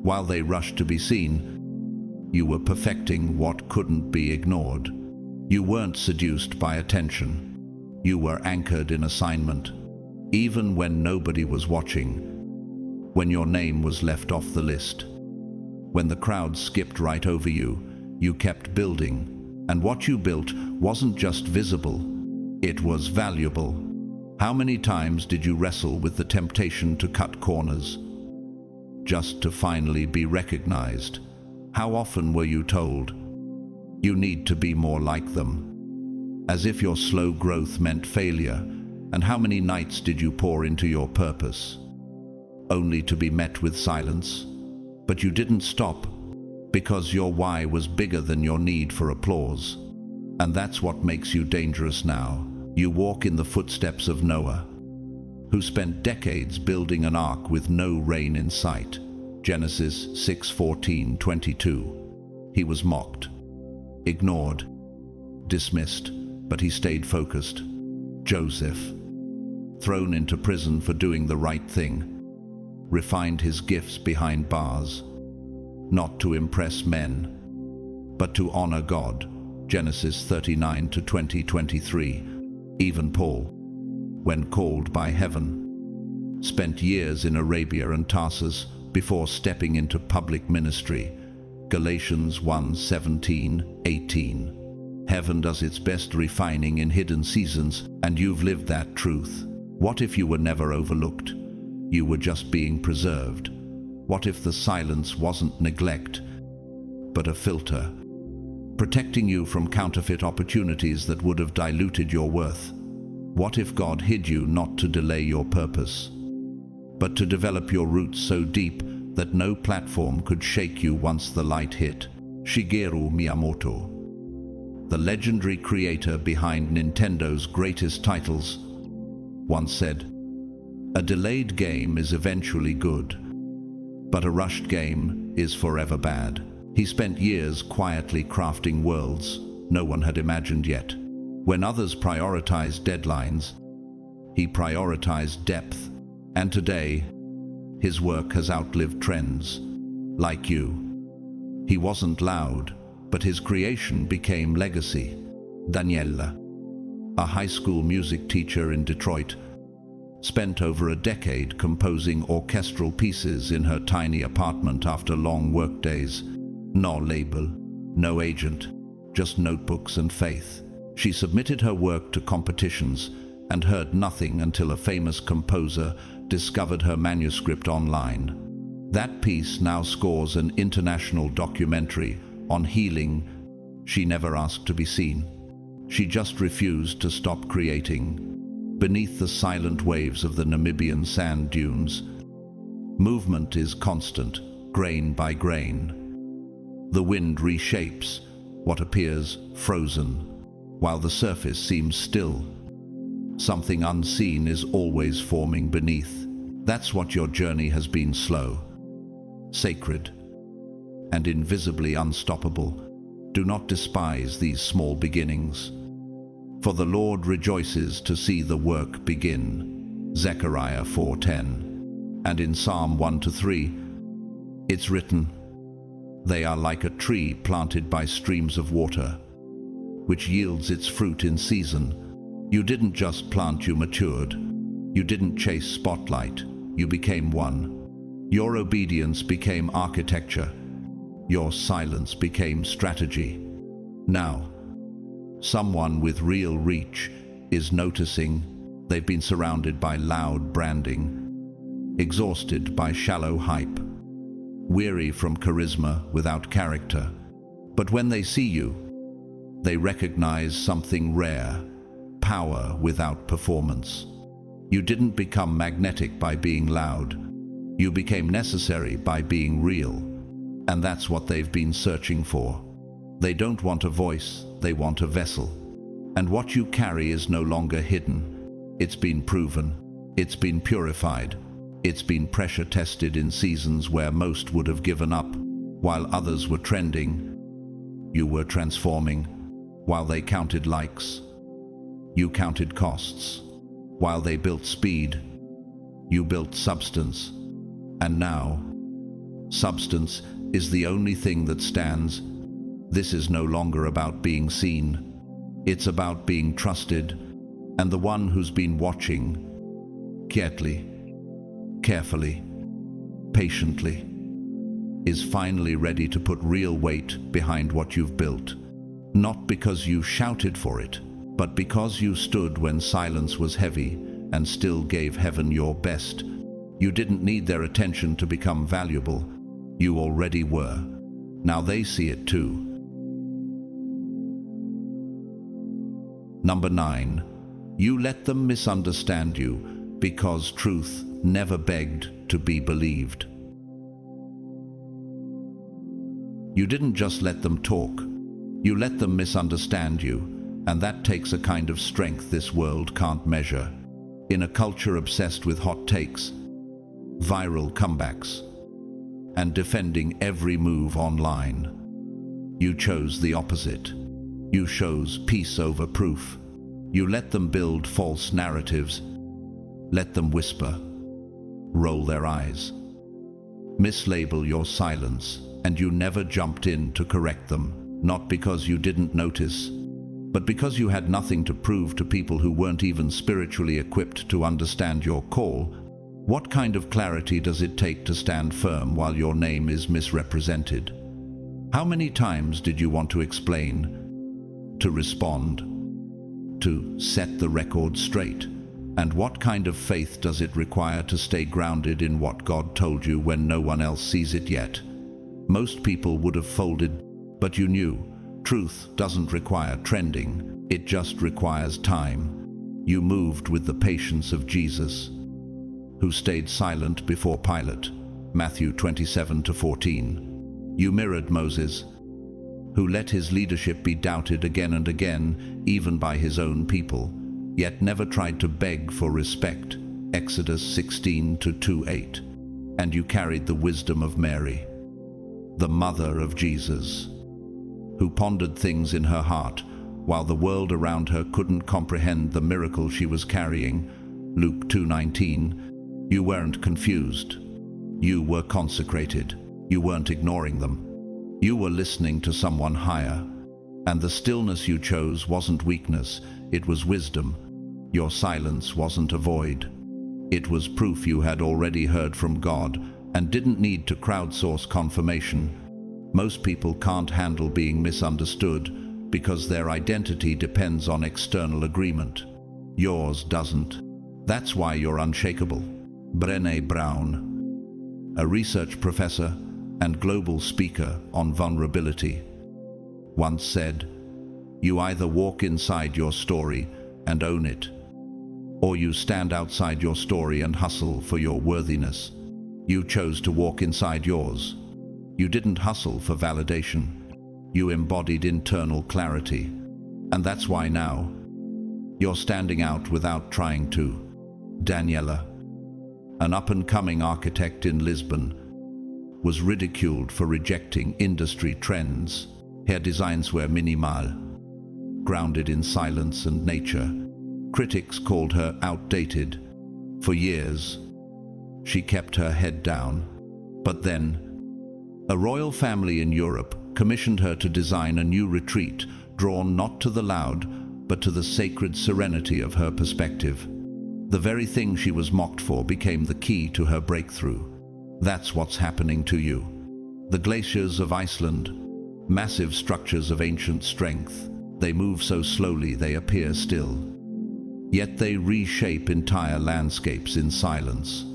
While they rushed to be seen, you were perfecting what couldn't be ignored. You weren't seduced by attention. You were anchored in assignment. Even when nobody was watching, when your name was left off the list, when the crowd skipped right over you, you kept building. And what you built wasn't just visible, it was valuable. How many times did you wrestle with the temptation to cut corners, just to finally be recognized? How often were you told, you need to be more like them, as if your slow growth meant failure? And how many nights did you pour into your purpose, only to be met with silence? But you didn't stop, because your why was bigger than your need for applause. And that's what makes you dangerous now. You walk in the footsteps of Noah, who spent decades building an ark with no rain in sight. Genesis 6:14-22. He was mocked, ignored, dismissed, but he stayed focused. Joseph, thrown into prison for doing the right thing, refined his gifts behind bars, not to impress men, but to honor God. Genesis 39 to 23. Even Paul, when called by heaven, spent years in Arabia and Tarsus before stepping into public ministry. Galatians 1:17-18. Heaven does its best refining in hidden seasons, and you've lived that truth. What if you were never overlooked? You were just being preserved. What if the silence wasn't neglect, but a filter, protecting you from counterfeit opportunities that would have diluted your worth? What if God hid you not to delay your purpose, but to develop your roots so deep that no platform could shake you once the light hit? Shigeru Miyamoto, the legendary creator behind Nintendo's greatest titles, once said, "A delayed game is eventually good, but a rushed game is forever bad." He spent years quietly crafting worlds no one had imagined yet. When others prioritized deadlines, he prioritized depth. And today, his work has outlived trends. Like you, he wasn't loud, but his creation became legacy. Daniela, a high school music teacher in Detroit, spent over a decade composing orchestral pieces in her tiny apartment after long workdays. No label, no agent, just notebooks and faith. She submitted her work to competitions and heard nothing until a famous composer discovered her manuscript online. That piece now scores an international documentary on healing. She never asked to be seen. She just refused to stop creating. Beneath the silent waves of the Namibian sand dunes, movement is constant, grain by grain. The wind reshapes what appears frozen, while the surface seems still. Something unseen is always forming beneath. That's what your journey has been: slow, sacred, and invisibly unstoppable. Do not despise these small beginnings, for the Lord rejoices to see the work begin. Zechariah 4:10. And in Psalm 1-3, it's written, "They are like a tree planted by streams of water, which yields its fruit in season." You didn't just plant, you matured. You didn't chase spotlight, you became one. Your obedience became architecture. Your silence became strategy. Now, someone with real reach is noticing. They've been surrounded by loud branding, exhausted by shallow hype, weary from charisma without character. But when they see you, they recognize something rare: power without performance. You didn't become magnetic by being loud. You became necessary by being real. And that's what they've been searching for. They don't want a voice, they want a vessel. And what you carry is no longer hidden. It's been proven. It's been purified. It's been pressure tested in seasons where most would have given up. While others were trending, you were transforming. While they counted likes, you counted costs. While they built speed, you built substance. And now, substance is the only thing that stands. This is no longer about being seen. It's about being trusted. And the one who's been watching, quietly, carefully, patiently, is finally ready to put real weight behind what you've built. Not because you shouted for it, but because you stood when silence was heavy and still gave heaven your best. You didn't need their attention to become valuable. You already were. Now they see it too. Number 9. You let them misunderstand you because truth never begged to be believed. You didn't just let them talk. You let them misunderstand you, and that takes a kind of strength this world can't measure. In a culture obsessed with hot takes, viral comebacks, and defending every move online, you chose the opposite. You chose peace over proof. You let them build false narratives, let them whisper, roll their eyes, mislabel your silence, and you never jumped in to correct them, not because you didn't notice, but because you had nothing to prove to people who weren't even spiritually equipped to understand your call. What kind of clarity does it take to stand firm while your name is misrepresented? How many times did you want to explain, to respond, to set the record straight? And what kind of faith does it require to stay grounded in what God told you when no one else sees it yet? Most people would have folded, but you knew. Truth doesn't require trending, it just requires time. You moved with the patience of Jesus, who stayed silent before Pilate, Matthew 27-14. You mirrored Moses, who let his leadership be doubted again and again, even by his own people, yet never tried to beg for respect, Exodus 16-2-8. And you carried the wisdom of Mary, the mother of Jesus, who pondered things in her heart, while the world around her couldn't comprehend the miracle she was carrying, Luke 2:19. You weren't confused. You were consecrated. You weren't ignoring them. You were listening to someone higher. And the stillness you chose wasn't weakness, it was wisdom. Your silence wasn't a void. It was proof you had already heard from God and didn't need to crowdsource confirmation. Most people can't handle being misunderstood because their identity depends on external agreement. Yours doesn't. That's why you're unshakable. Brené Brown, a research professor and global speaker on vulnerability, once said, "You either walk inside your story and own it, or you stand outside your story and hustle for your worthiness." You chose to walk inside yours. You didn't hustle for validation. You embodied internal clarity. And that's why now you're standing out without trying to. Daniela, an up-and-coming architect in Lisbon, was ridiculed for rejecting industry trends. Her designs were minimal, grounded in silence and nature. Critics called her outdated. For years, she kept her head down. But then, a royal family in Europe commissioned her to design a new retreat, drawn not to the loud, but to the sacred serenity of her perspective. The very thing she was mocked for became the key to her breakthrough. That's what's happening to you. The glaciers of Iceland, massive structures of ancient strength, they move so slowly they appear still. Yet they reshape entire landscapes in silence.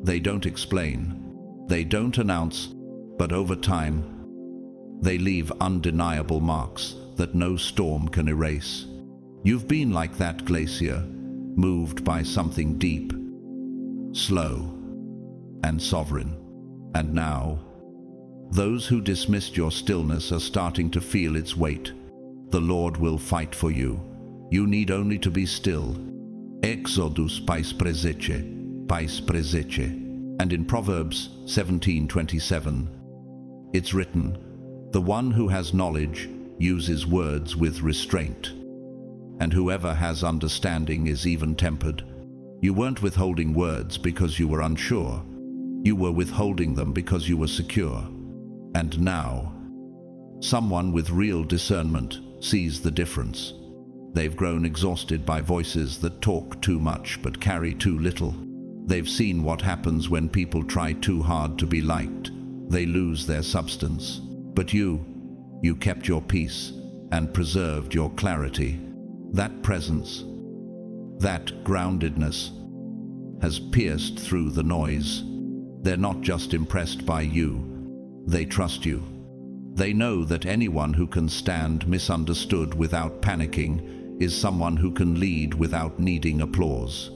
They don't explain, they don't announce, but over time, they leave undeniable marks that no storm can erase. You've been like that glacier, moved by something deep, slow, and sovereign. And now, those who dismissed your stillness are starting to feel its weight. The Lord will fight for you. You need only to be still. Exodus pais presece. And in Proverbs 17:27, it's written, "The one who has knowledge uses words with restraint, and whoever has understanding is even-tempered." You weren't withholding words because you were unsure. You were withholding them because you were secure. And now, someone with real discernment sees the difference. They've grown exhausted by voices that talk too much but carry too little. They've seen what happens when people try too hard to be liked. They lose their substance. But you kept your peace and preserved your clarity. That presence, that groundedness, has pierced through the noise. They're not just impressed by you, they trust you. They know that anyone who can stand misunderstood without panicking is someone who can lead without needing applause.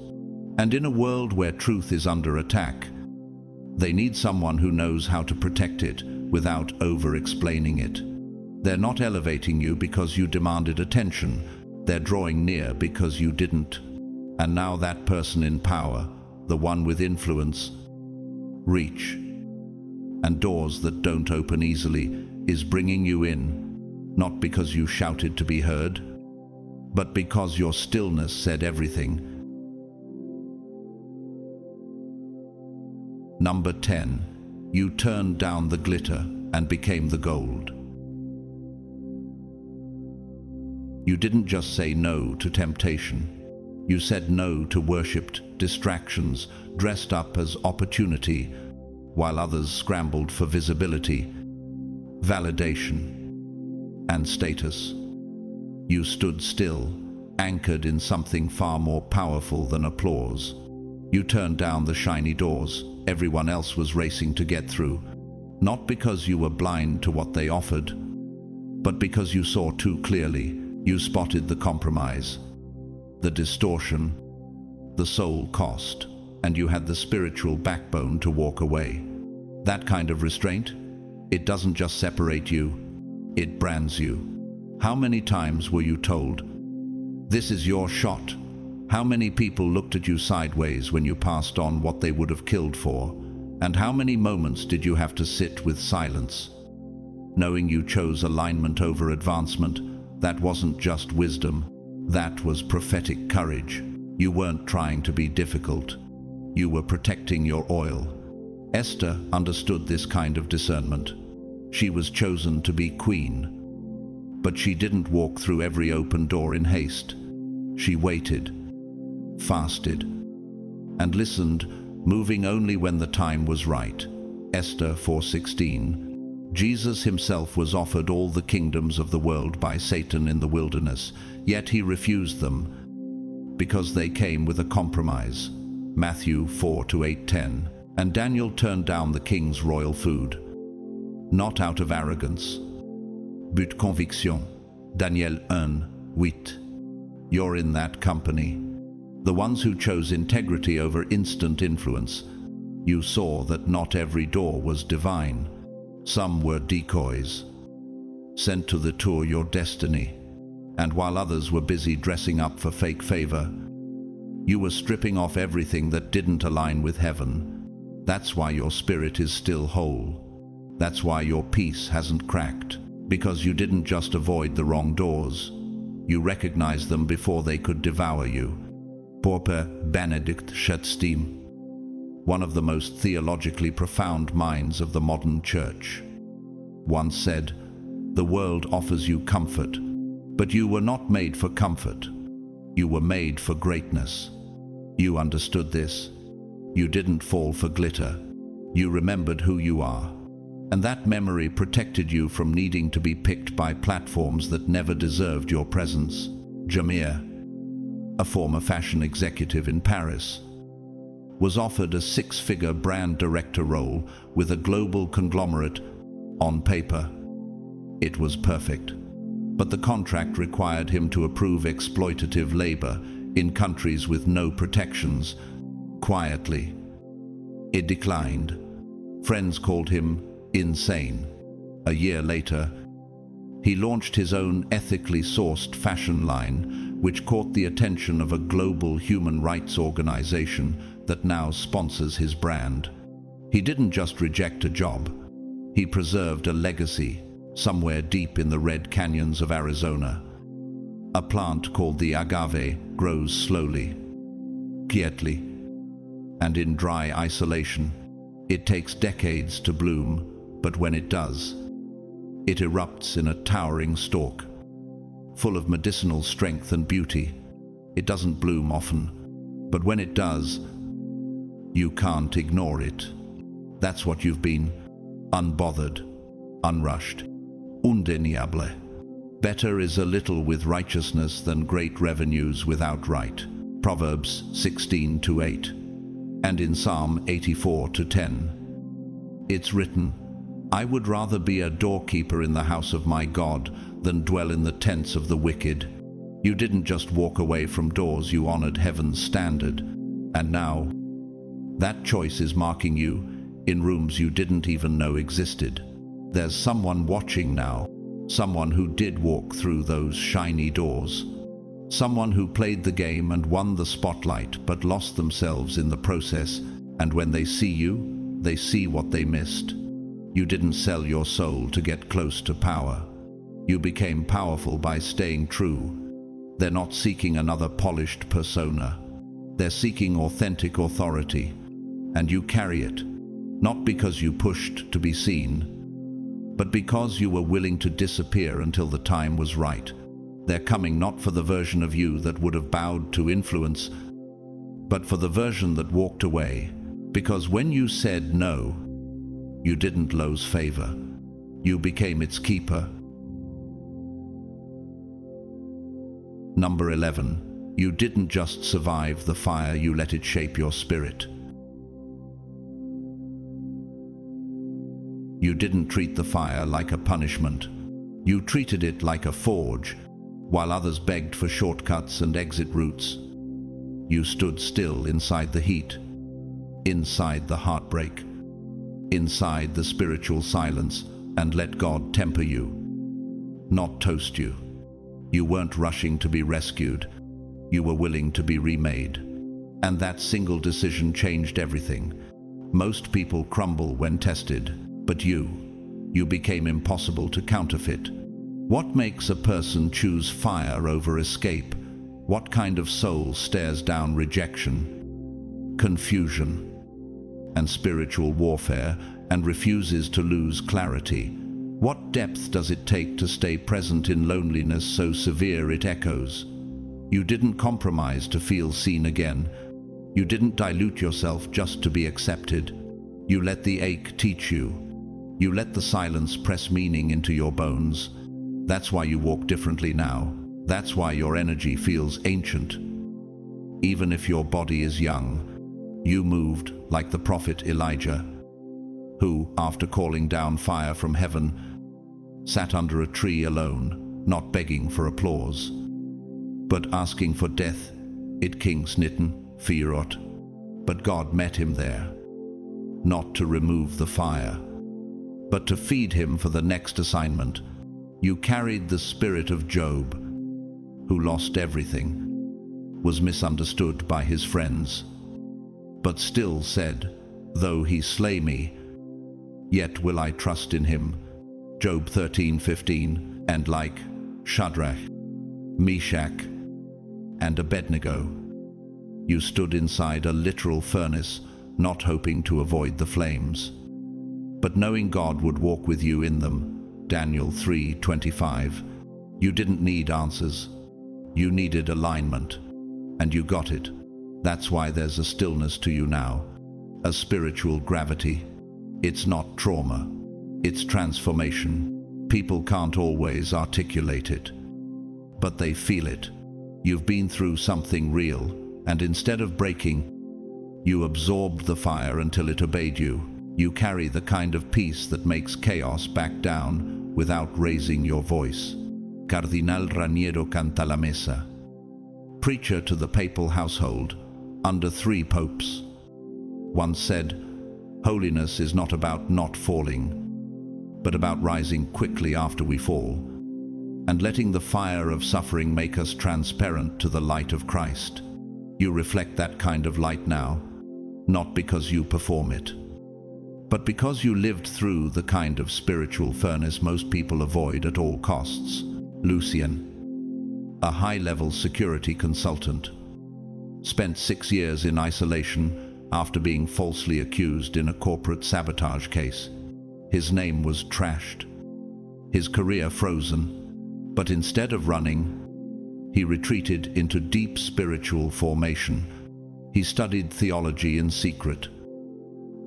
And in a world where truth is under attack, they need someone who knows how to protect it without over-explaining it. They're not elevating you because you demanded attention. They're drawing near because you didn't. And now that person in power, the one with influence, reach, and doors that don't open easily, is bringing you in, not because you shouted to be heard, but because your stillness said everything. Number 10. You turned down the glitter and became the gold. You didn't just say no to temptation. You said no to worshipped distractions dressed up as opportunity, while others scrambled for visibility, validation, and status. You stood still, anchored in something far more powerful than applause. You turned down the shiny doors everyone else was racing to get through, not because you were blind to what they offered, but because you saw too clearly. You spotted the compromise, the distortion, the soul cost, and you had the spiritual backbone to walk away. That kind of restraint, it doesn't just separate you, it brands you. How many times were you told, "This is your shot"? How many people looked at you sideways when you passed on what they would have killed for? And how many moments did you have to sit with silence, knowing you chose alignment over advancement? That wasn't just wisdom, that was prophetic courage. You weren't trying to be difficult, you were protecting your oil. Esther understood this kind of discernment. She was chosen to be queen, but she didn't walk through every open door in haste. She waited, fasted, and listened, moving only when the time was right. Esther 4:16. Jesus himself was offered all the kingdoms of the world by Satan in the wilderness, yet he refused them because they came with a compromise. Matthew 4:8-10. And Daniel turned down the king's royal food, not out of arrogance, but conviction. Daniel 1:8. You're in that company. The ones who chose integrity over instant influence. You saw that not every door was divine. Some were decoys, sent to tour your destiny. And while others were busy dressing up for fake favor, you were stripping off everything that didn't align with heaven. That's why your spirit is still whole. That's why your peace hasn't cracked. Because you didn't just avoid the wrong doors. You recognized them before they could devour you. Pape Benedict XVI, one of the most theologically profound minds of the modern church, once said, "The world offers you comfort, but you were not made for comfort. You were made for greatness." You understood this. You didn't fall for glitter. You remembered who you are. And that memory protected you from needing to be picked by platforms that never deserved your presence. Jamir, a former fashion executive in Paris, was offered a 6-figure brand director role with a global conglomerate. On paper, it was perfect. But the contract required him to approve exploitative labor in countries with no protections. Quietly, it declined. Friends called him insane. A year later, he launched his own ethically sourced fashion line, which caught the attention of a global human rights organization that now sponsors his brand. He didn't just reject a job. He preserved a legacy somewhere deep in the red canyons of Arizona. A plant called the agave grows slowly, quietly, and in dry isolation. It takes decades to bloom, but when it does, it erupts in a towering stalk, full of medicinal strength and beauty. It doesn't bloom often, but when it does, you can't ignore it. That's what you've been. Unbothered, unrushed, undeniable. Better is a little with righteousness than great revenues without right. Proverbs 16:8. And in Psalm 84:10, it's written, "I would rather be a doorkeeper in the house of my God than dwell in the tents of the wicked." You didn't just walk away from doors, you honored heaven's standard. And now, that choice is marking you in rooms you didn't even know existed. There's someone watching now, someone who did walk through those shiny doors. Someone who played the game and won the spotlight but lost themselves in the process. And when they see you, they see what they missed. You didn't sell your soul to get close to power. You became powerful by staying true, They're not seeking another polished persona. They're seeking authentic authority, and you carry it, not because you pushed to be seen, but because you were willing to disappear until the time was right. They're coming not for the version of you that would have bowed to influence, but for the version that walked away, because when you said no, you didn't lose favor. You became its keeper. Number 11. You didn't just survive the fire, you let it shape your spirit. You didn't treat the fire like a punishment. You treated it like a forge, while others begged for shortcuts and exit routes. You stood still inside the heat, inside the heartbreak, inside the spiritual silence, and let God temper you, not toast you. You weren't rushing to be rescued. You were willing to be remade. And that single decision changed everything. Most people crumble when tested, but you became impossible to counterfeit. What makes a person choose fire over escape? What kind of soul stares down rejection, confusion, and spiritual warfare and refuses to lose clarity? What depth does it take to stay present in loneliness so severe it echoes? You didn't compromise to feel seen again. You didn't dilute yourself just to be accepted. You let the ache teach you. You let the silence press meaning into your bones. That's why you walk differently now. That's why your energy feels ancient. Even if your body is young, you moved like the prophet Elijah, who, after calling down fire from heaven, sat under a tree alone, not begging for applause, but asking for death. It King's Nitten, Fierot. But God met him there, not to remove the fire, but to feed him for the next assignment. You carried the spirit of Job, who lost everything, was misunderstood by his friends, but still said, "Though he slay me, yet will I trust in him." Job 13:15. And like Shadrach, Meshach, and Abednego, you stood inside a literal furnace, not hoping to avoid the flames, but knowing God would walk with you in them. Daniel 3:25. You didn't need answers. You needed alignment, and you got it. That's why there's a stillness to you now, a spiritual gravity. It's not trauma, it's transformation. People can't always articulate it, but they feel it. You've been through something real, and instead of breaking, you absorbed the fire until it obeyed you. You carry the kind of peace that makes chaos back down without raising your voice. Cardinal Raniero Cantalamessa, preacher to the papal household under 3 popes, once said, "Holiness is not about not falling, but about rising quickly after we fall, and letting the fire of suffering make us transparent to the light of Christ." You reflect that kind of light now, not because you perform it, but because you lived through the kind of spiritual furnace most people avoid at all costs. Lucien, a high-level security consultant, spent 6 years in isolation after being falsely accused in a corporate sabotage case. His name was trashed, his career frozen, but instead of running, he retreated into deep spiritual formation. He studied theology in secret,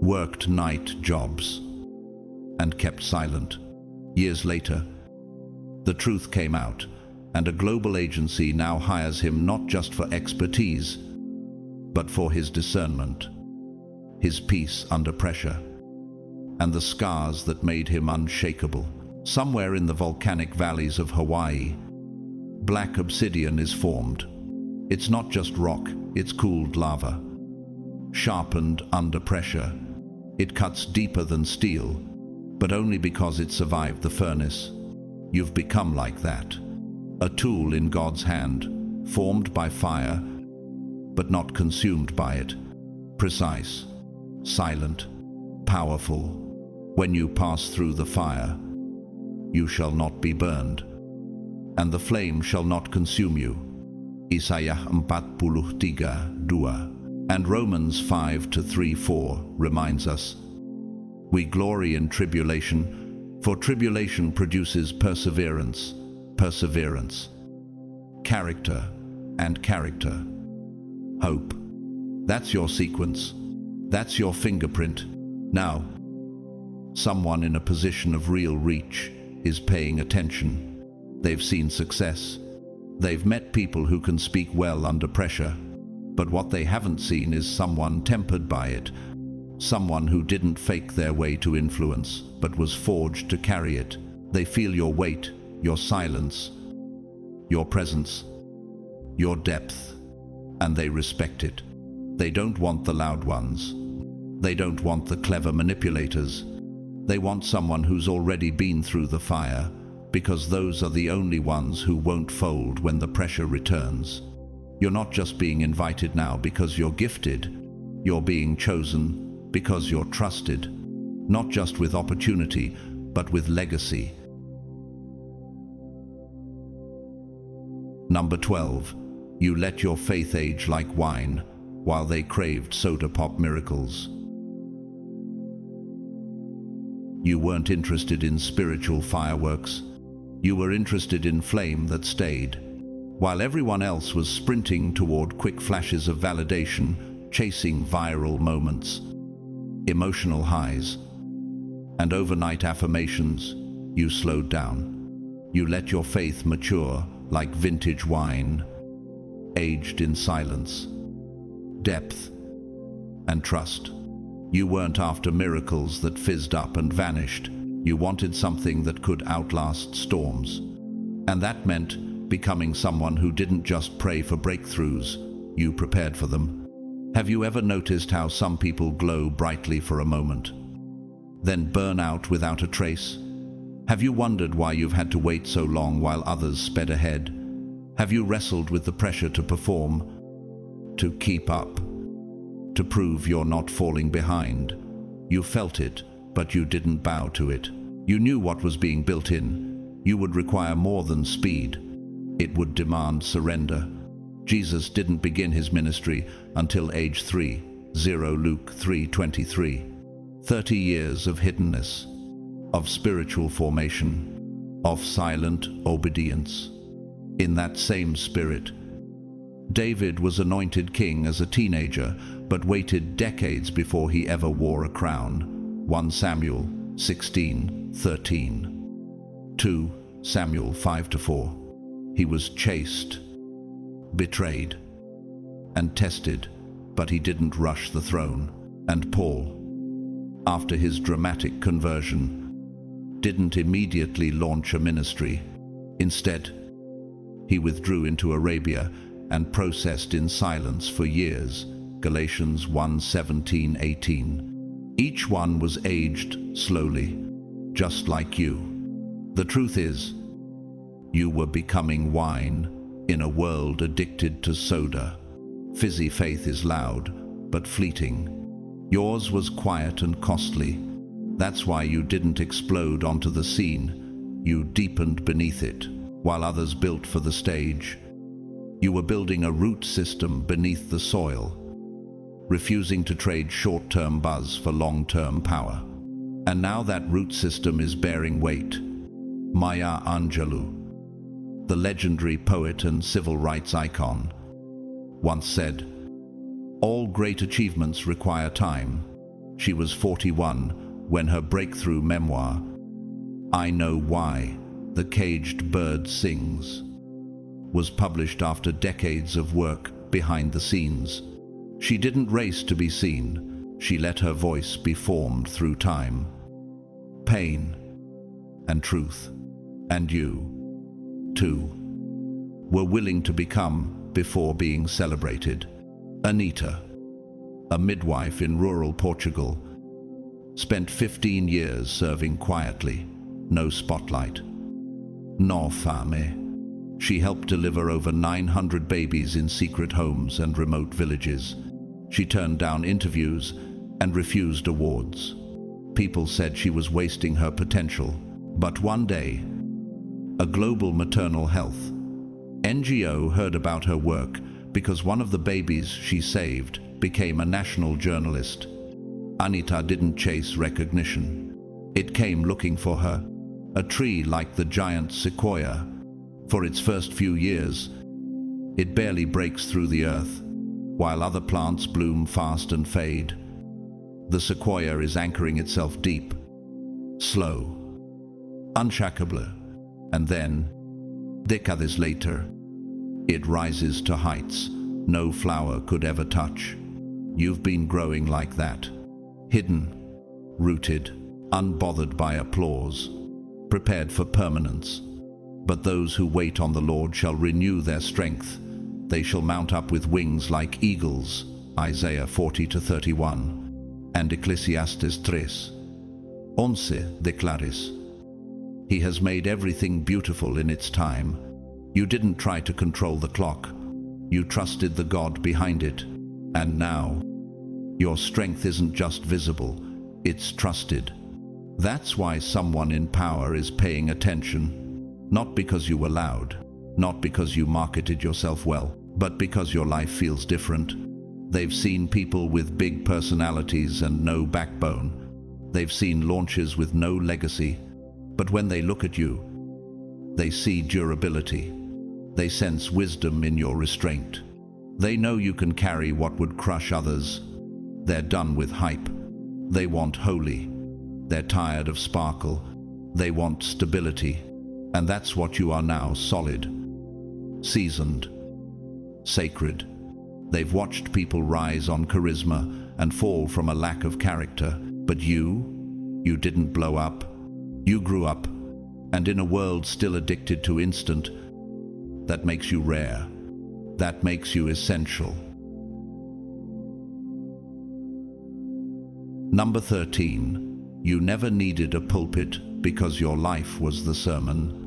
worked night jobs, and kept silent. Years later, the truth came out, and a global agency now hires him not just for expertise, but for his discernment, his peace under pressure, and the scars that made him unshakable. Somewhere in the volcanic valleys of Hawaii, black obsidian is formed. It's not just rock, it's cooled lava. Sharpened under pressure, it cuts deeper than steel, but only because it survived the furnace. You've become like that, a tool in God's hand, formed by fire, but not consumed by it. Precise, silent, powerful. When you pass through the fire, you shall not be burned, and the flame shall not consume you. Isaiah 43:2. And Romans 5:3-4 reminds us, we glory in tribulation, for tribulation produces perseverance, perseverance, character, and character, hope. That's your sequence. That's your fingerprint. Now, someone in a position of real reach is paying attention. They've seen success. They've met people who can speak well under pressure. But what they haven't seen is someone tempered by it. Someone who didn't fake their way to influence, but was forged to carry it. They feel your weight, your silence, your presence, your depth, and they respect it. They don't want the loud ones. They don't want the clever manipulators. They want someone who's already been through the fire, because those are the only ones who won't fold when the pressure returns. You're not just being invited now because you're gifted. You're being chosen because you're trusted, not just with opportunity, but with legacy. Number 12. You let your faith age like wine, while they craved soda pop miracles. You weren't interested in spiritual fireworks. You were interested in flame that stayed. While everyone else was sprinting toward quick flashes of validation, chasing viral moments, emotional highs, and overnight affirmations, you slowed down. You let your faith mature like vintage wine, aged in silence, depth, and trust. You weren't after miracles that fizzed up and vanished. You wanted something that could outlast storms. And that meant becoming someone who didn't just pray for breakthroughs, you prepared for them. Have you ever noticed how some people glow brightly for a moment, then burn out without a trace? Have you wondered why you've had to wait so long while others sped ahead? Have you wrestled with the pressure to perform, to keep up, to prove you're not falling behind? You felt it, but you didn't bow to it. You knew what was being built in. You would require more than speed. It would demand surrender. Jesus didn't begin his ministry until age 3, Luke 3:23. 30 years of hiddenness, of spiritual formation, of silent obedience. In that same spirit, David was anointed king as a teenager, but waited decades before he ever wore a crown. 1 Samuel 16:13. 2 Samuel 5-4. He was chased, betrayed, and tested, but he didn't rush the throne. And Paul, after his dramatic conversion, didn't immediately launch a ministry. Instead, he withdrew into Arabia and processed in silence for years. Galatians 1:17-18. Each one was aged slowly, just like you. The truth is, you were becoming wine in a world addicted to soda. Fizzy faith is loud, but fleeting. Yours was quiet and costly. That's why you didn't explode onto the scene. You deepened beneath it, while others built for the stage. You were building a root system beneath the soil, refusing to trade short-term buzz for long-term power. And now that root system is bearing weight. Maya Angelou, the legendary poet and civil rights icon, once said, "All great achievements require time." She was 41 when her breakthrough memoir, I Know Why the Caged Bird Sings, was published after decades of work behind the scenes. She didn't race to be seen. She let her voice be formed through time, pain, and truth. And you, too, were willing to become before being celebrated. Anita, a midwife in rural Portugal, spent 15 years serving quietly, no spotlight, no fame. She helped deliver over 900 babies in secret homes and remote villages. She turned down interviews and refused awards. People said she was wasting her potential. But one day, a global maternal health NGO heard about her work because one of the babies she saved became a national journalist. Anita didn't chase recognition. It came looking for her. A tree like the giant sequoia. For its first few years, it barely breaks through the earth, while other plants bloom fast and fade. The sequoia is anchoring itself deep, slow, unshakable, and then, decades later, it rises to heights no flower could ever touch. You've been growing like that, hidden, rooted, unbothered by applause, prepared for permanence. But those who wait on the Lord shall renew their strength. They shall mount up with wings like eagles, Isaiah 40-31, and Ecclesiastes 3:11 declares. He has made everything beautiful in its time. You didn't try to control the clock. You trusted the God behind it. And now, your strength isn't just visible, it's trusted. That's why someone in power is paying attention. Not because you were loud, not because you marketed yourself well, but because your life feels different. They've seen people with big personalities and no backbone. They've seen launches with no legacy. But when they look at you, they see durability. They sense wisdom in your restraint. They know you can carry what would crush others. They're done with hype. They want holy. They're tired of sparkle. They want stability. And that's what you are now, solid, seasoned, sacred. They've watched people rise on charisma and fall from a lack of character. But you didn't blow up. You grew up, and in a world still addicted to instant, that makes you rare. That makes you essential. Number 13. You never needed a pulpit because your life was the sermon.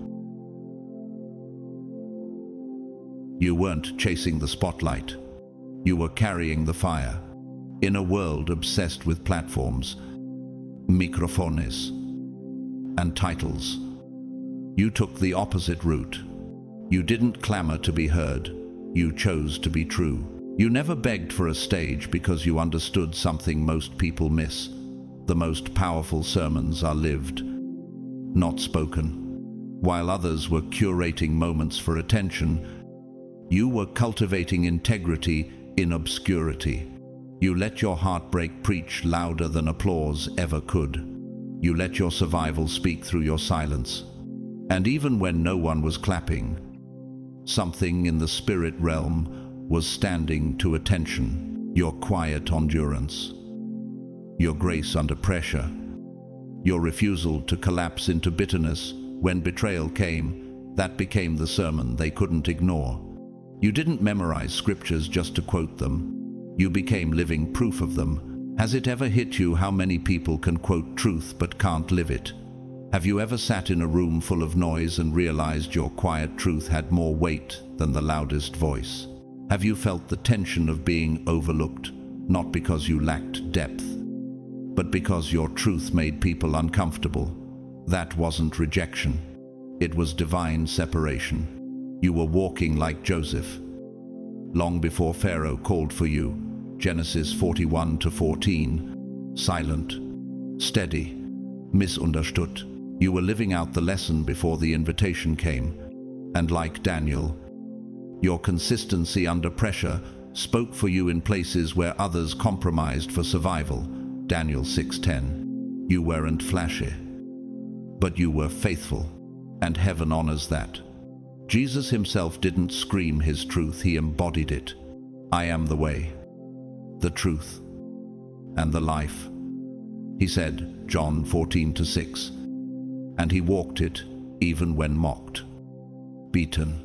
You weren't chasing the spotlight. You were carrying the fire. In a world obsessed with platforms, microphones, and titles, you took the opposite route. You didn't clamor to be heard. You chose to be true. You never begged for a stage because you understood something most people miss. The most powerful sermons are lived, not spoken. While others were curating moments for attention, you were cultivating integrity in obscurity. You let your heartbreak preach louder than applause ever could. You let your survival speak through your silence. And even when no one was clapping, something in the spirit realm was standing to attention. Your quiet endurance, your grace under pressure, your refusal to collapse into bitterness when betrayal came, that became the sermon they couldn't ignore. You didn't memorize scriptures just to quote them. You became living proof of them. Has it ever hit you how many people can quote truth but can't live it? Have you ever sat in a room full of noise and realized your quiet truth had more weight than the loudest voice? Have you felt the tension of being overlooked, not because you lacked depth, but because your truth made people uncomfortable? That wasn't rejection. It was divine separation. You were walking like Joseph. Long before Pharaoh called for you, Genesis 41-14, silent, steady, misunderstood. You were living out the lesson before the invitation came. And like Daniel, your consistency under pressure spoke for you in places where others compromised for survival. Daniel 6:10. You weren't flashy, but you were faithful, and heaven honors that. Jesus himself didn't scream his truth, he embodied it. I am the way, the truth, and the life, he said, John 14:6. And he walked it even when mocked, beaten,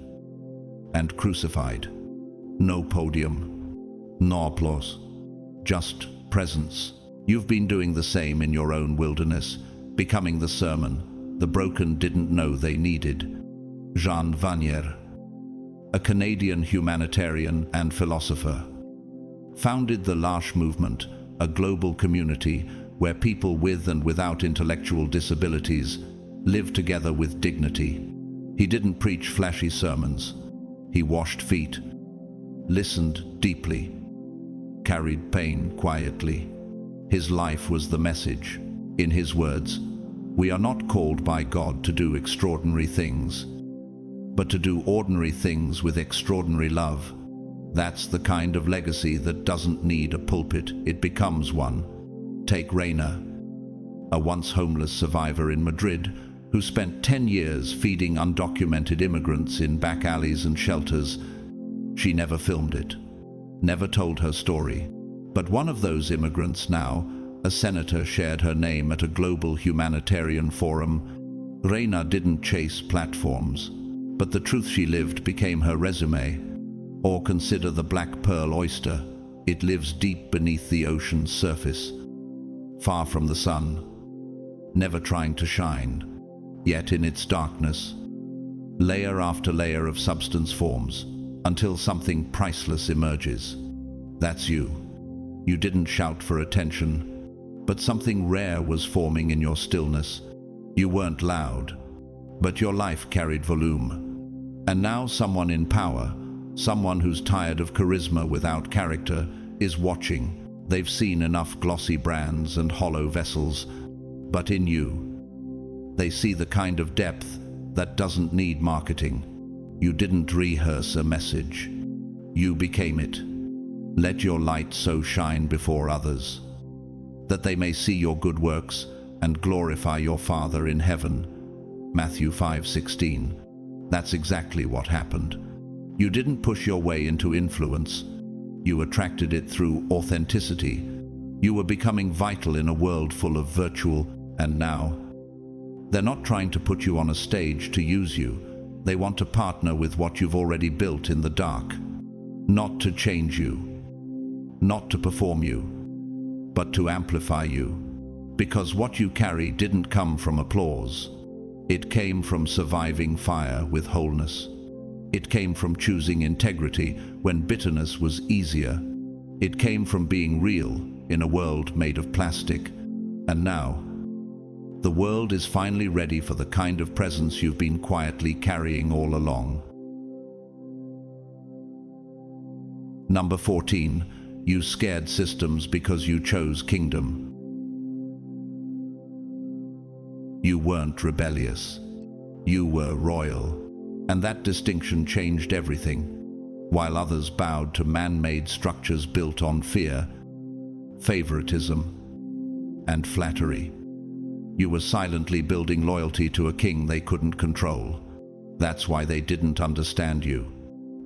and crucified. No podium, no applause, just presence. You've been doing the same in your own wilderness, becoming the sermon the broken didn't know they needed. Jean Vanier, a Canadian humanitarian and philosopher, founded the L'Arche movement, a global community where people with and without intellectual disabilities live together with dignity. He didn't preach flashy sermons. He washed feet, listened deeply, carried pain quietly. His life was the message. In his words, we are not called by God to do extraordinary things, but to do ordinary things with extraordinary love. That's the kind of legacy that doesn't need a pulpit, it becomes one. Take Reina, a once homeless survivor in Madrid who spent 10 years feeding undocumented immigrants in back alleys and shelters. She never filmed it, never told her story. But one of those immigrants now, a senator, shared her name at a global humanitarian forum. Reina didn't chase platforms, but the truth she lived became her resume. Or consider the black pearl oyster. It lives deep beneath the ocean's surface, far from the sun, never trying to shine. Yet in its darkness, layer after layer of substance forms, until something priceless emerges. That's you. You didn't shout for attention, but something rare was forming in your stillness. You weren't loud, but your life carried volume. And now someone in power, someone who's tired of charisma without character, is watching. They've seen enough glossy brands and hollow vessels, but in you, they see the kind of depth that doesn't need marketing. You didn't rehearse a message. You became it. Let your light so shine before others, that they may see your good works and glorify your Father in heaven. Matthew 5:16. That's exactly what happened. You didn't push your way into influence. You attracted it through authenticity. You were becoming vital in a world full of virtual, and now, they're not trying to put you on a stage to use you. They want to partner with what you've already built in the dark. Not to change you, not to perform you, but to amplify you. Because what you carry didn't come from applause. It came from surviving fire with wholeness. It came from choosing integrity when bitterness was easier. It came from being real in a world made of plastic. And now, the world is finally ready for the kind of presence you've been quietly carrying all along. Number 14. You scared systems because you chose kingdom. You weren't rebellious. You were royal. And that distinction changed everything. While others bowed to man-made structures built on fear, favoritism, and flattery, you were silently building loyalty to a king they couldn't control. That's why they didn't understand you.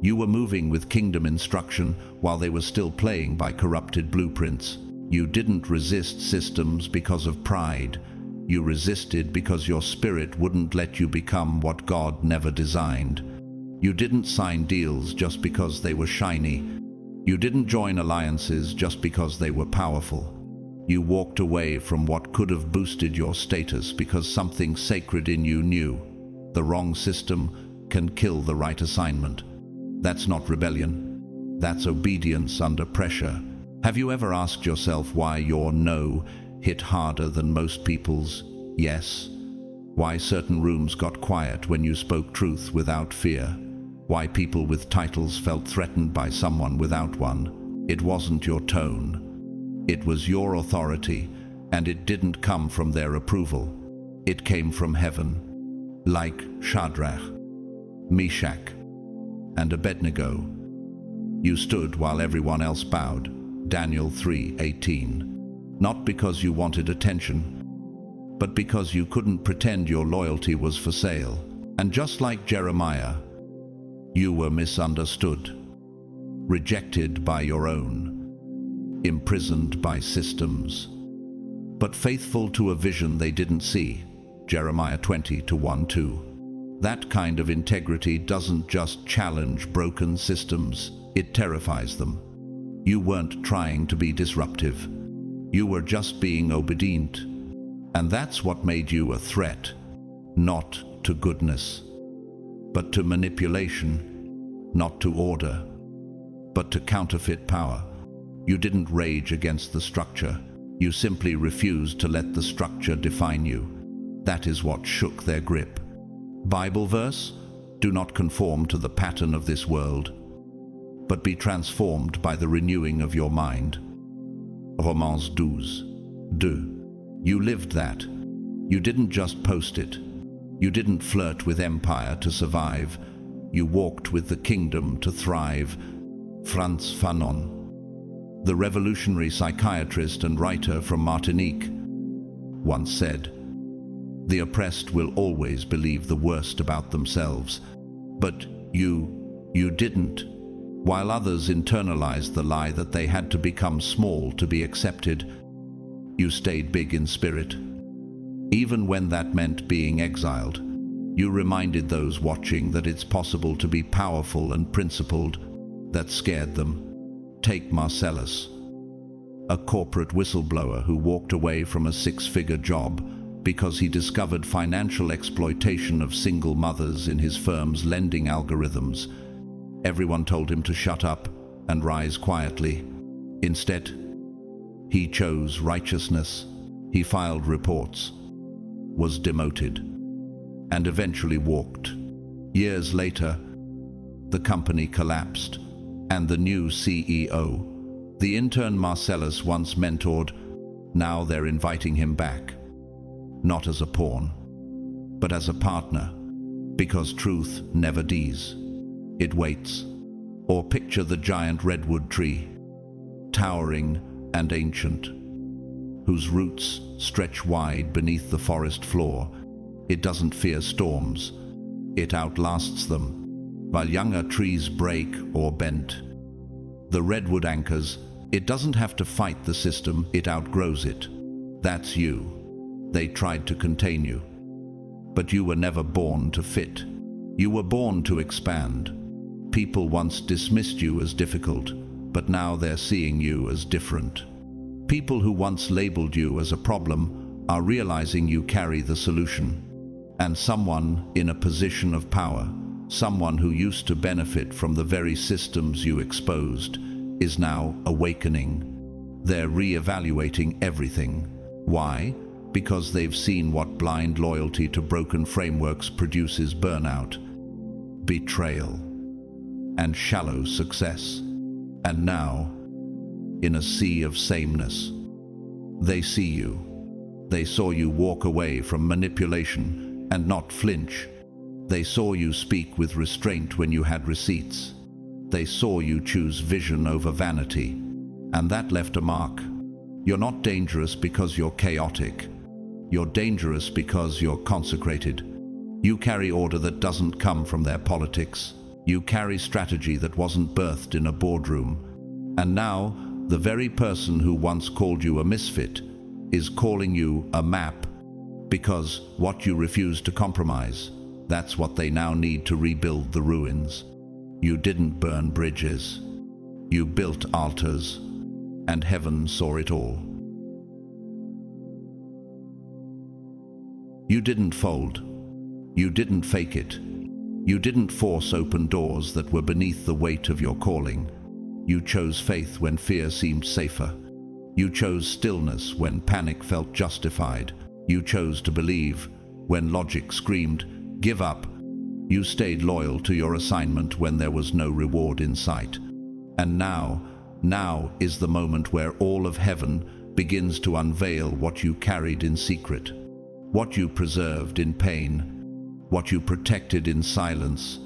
You were moving with kingdom instruction while they were still playing by corrupted blueprints. You didn't resist systems because of pride. You resisted because your spirit wouldn't let you become what God never designed. You didn't sign deals just because they were shiny. You didn't join alliances just because they were powerful. You walked away from what could have boosted your status because something sacred in you knew the wrong system can kill the right assignment. That's not rebellion. That's obedience under pressure. Have you ever asked yourself why your no hit harder than most people's yes? Why certain rooms got quiet when you spoke truth without fear? Why people with titles felt threatened by someone without one? It wasn't your tone. It was your authority, and it didn't come from their approval. It came from heaven. Like Shadrach, Meshach, and Abednego, you stood while everyone else bowed. Daniel 3:18. Not because you wanted attention, but because you couldn't pretend your loyalty was for sale. And just like Jeremiah, you were misunderstood, rejected by your own, imprisoned by systems, but faithful to a vision they didn't see. Jeremiah 20:1-2. That kind of integrity doesn't just challenge broken systems, it terrifies them. You weren't trying to be disruptive. You were just being obedient. And that's what made you a threat, not to goodness, but to manipulation, not to order, but to counterfeit power. You didn't rage against the structure. You simply refused to let the structure define you. That is what shook their grip. Bible verse? Do not conform to the pattern of this world, but be transformed by the renewing of your mind. Romans 12:2. You lived that. You didn't just post it. You didn't flirt with empire to survive. You walked with the kingdom to thrive. Frantz Fanon, the revolutionary psychiatrist and writer from Martinique, once said, "The oppressed will always believe the worst about themselves, but you didn't." While others internalized the lie that they had to become small to be accepted, you stayed big in spirit. Even when that meant being exiled, you reminded those watching that it's possible to be powerful and principled. That scared them. Take Marcellus, a corporate whistleblower who walked away from a 6-figure job because he discovered financial exploitation of single mothers in his firm's lending algorithms. Everyone told him to shut up and rise quietly. Instead, he chose righteousness. He filed reports, was demoted, and eventually walked. Years later, the company collapsed, and the new CEO, the intern Marcellus once mentored, now they're inviting him back. Not as a pawn, but as a partner, because truth never dies. It waits. Or picture the giant redwood tree, towering and ancient, whose roots stretch wide beneath the forest floor. It doesn't fear storms. It outlasts them. While younger trees break or bend, the redwood anchors. It doesn't have to fight the system, it outgrows it. That's you. They tried to contain you, but you were never born to fit. You were born to expand. People once dismissed you as difficult, but now they're seeing you as different. People who once labeled you as a problem are realizing you carry the solution. And someone in a position of power, someone who used to benefit from the very systems you exposed, is now awakening. They're re-evaluating everything. Why? Because they've seen what blind loyalty to broken frameworks produces: burnout, betrayal, and shallow success. And now, in a sea of sameness, they see you. They saw you walk away from manipulation and not flinch. They saw you speak with restraint when you had receipts. They saw you choose vision over vanity, and that left a mark. You're not dangerous because you're chaotic. You're dangerous because you're consecrated. You carry order that doesn't come from their politics. You carry strategy that wasn't birthed in a boardroom. And now, the very person who once called you a misfit is calling you a map, because what you refused to compromise, that's what they now need to rebuild the ruins. You didn't burn bridges. You built altars, and heaven saw it all. You didn't fold. You didn't fake it. You didn't force open doors that were beneath the weight of your calling. You chose faith when fear seemed safer. You chose stillness when panic felt justified. You chose to believe when logic screamed, "Give up." You stayed loyal to your assignment when there was no reward in sight. And now is the moment where all of heaven begins to unveil what you carried in secret, what you preserved in pain, what you protected in silence.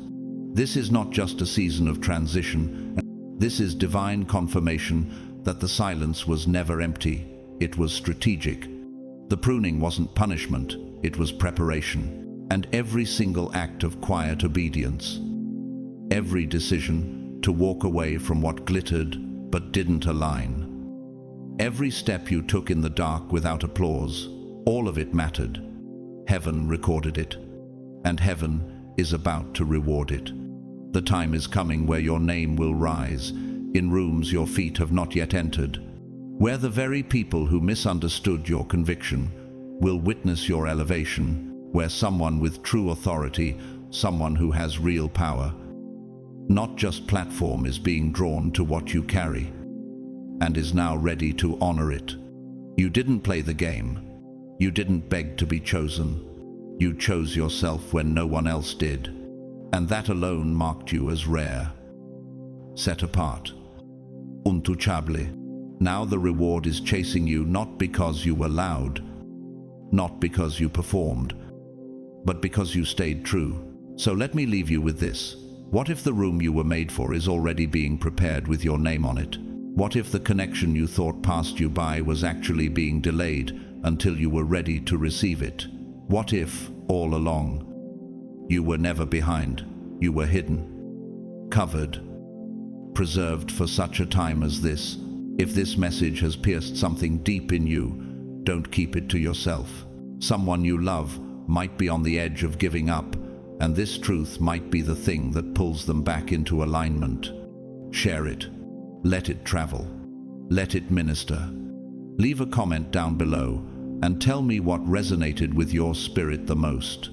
This is not just a season of transition. This is divine confirmation that the silence was never empty. It was strategic. The pruning wasn't punishment, it was preparation. And every single act of quiet obedience, every decision to walk away from what glittered but didn't align, every step you took in the dark without applause, all of it mattered. Heaven recorded it, and heaven is about to reward it. The time is coming where your name will rise, in rooms your feet have not yet entered, where the very people who misunderstood your conviction will witness your elevation, where someone with true authority, someone who has real power, not just platform, is being drawn to what you carry, and is now ready to honor it. You didn't play the game. You didn't beg to be chosen. You chose yourself when no one else did. and that alone marked you as rare, set apart, untouchable. Now the reward is chasing you, not because you were loud, not because you performed, but because you stayed true. So let me leave you with this. What if the room you were made for is already being prepared with your name on it? What if the connection you thought passed you by was actually being delayed until you were ready to receive it? What if, all along, you were never behind, you were hidden, covered, preserved for such a time as this? If this message has pierced something deep in you, don't keep it to yourself. Someone you love might be on the edge of giving up, and this truth might be the thing that pulls them back into alignment. Share it. Let it travel. Let it minister. Leave a comment down below and tell me what resonated with your spirit the most.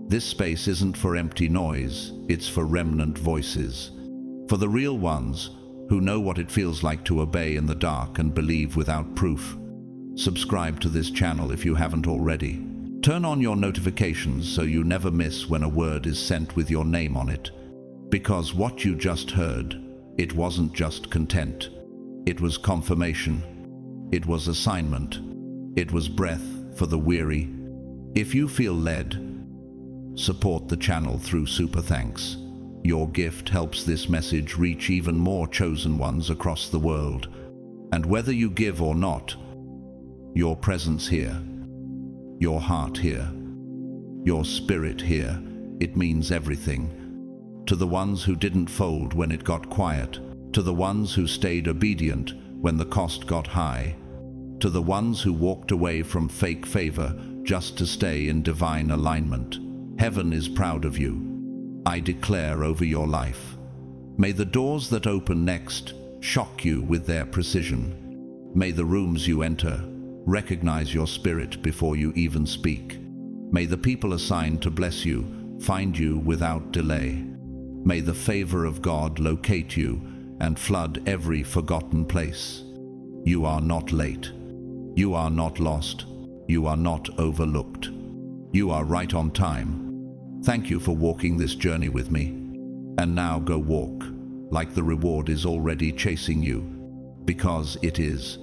This space isn't for empty noise, it's for remnant voices. For the real ones who know what it feels like to obey in the dark and believe without proof. Subscribe to this channel if you haven't already. Turn on your notifications so you never miss when a word is sent with your name on it. Because what you just heard, it wasn't just content. It was confirmation. It was assignment. It was breath for the weary. If you feel led, support the channel through super thanks. Your gift helps this message reach even more chosen ones across the world. And whether you give or not, your presence here, your heart here, your spirit here, it means everything. To the ones who didn't fold when it got quiet, to the ones who stayed obedient when the cost got high, to the ones who walked away from fake favor just to stay in divine alignment. Heaven is proud of you. I declare over your life. May the doors that open next shock you with their precision. May the rooms you enter recognize your spirit before you even speak. May the people assigned to bless you find you without delay. May the favor of God locate you and flood every forgotten place. You are not late. You are not lost. You are not overlooked. You are right on time. Thank you for walking this journey with me. And now go walk like the reward is already chasing you, because it is.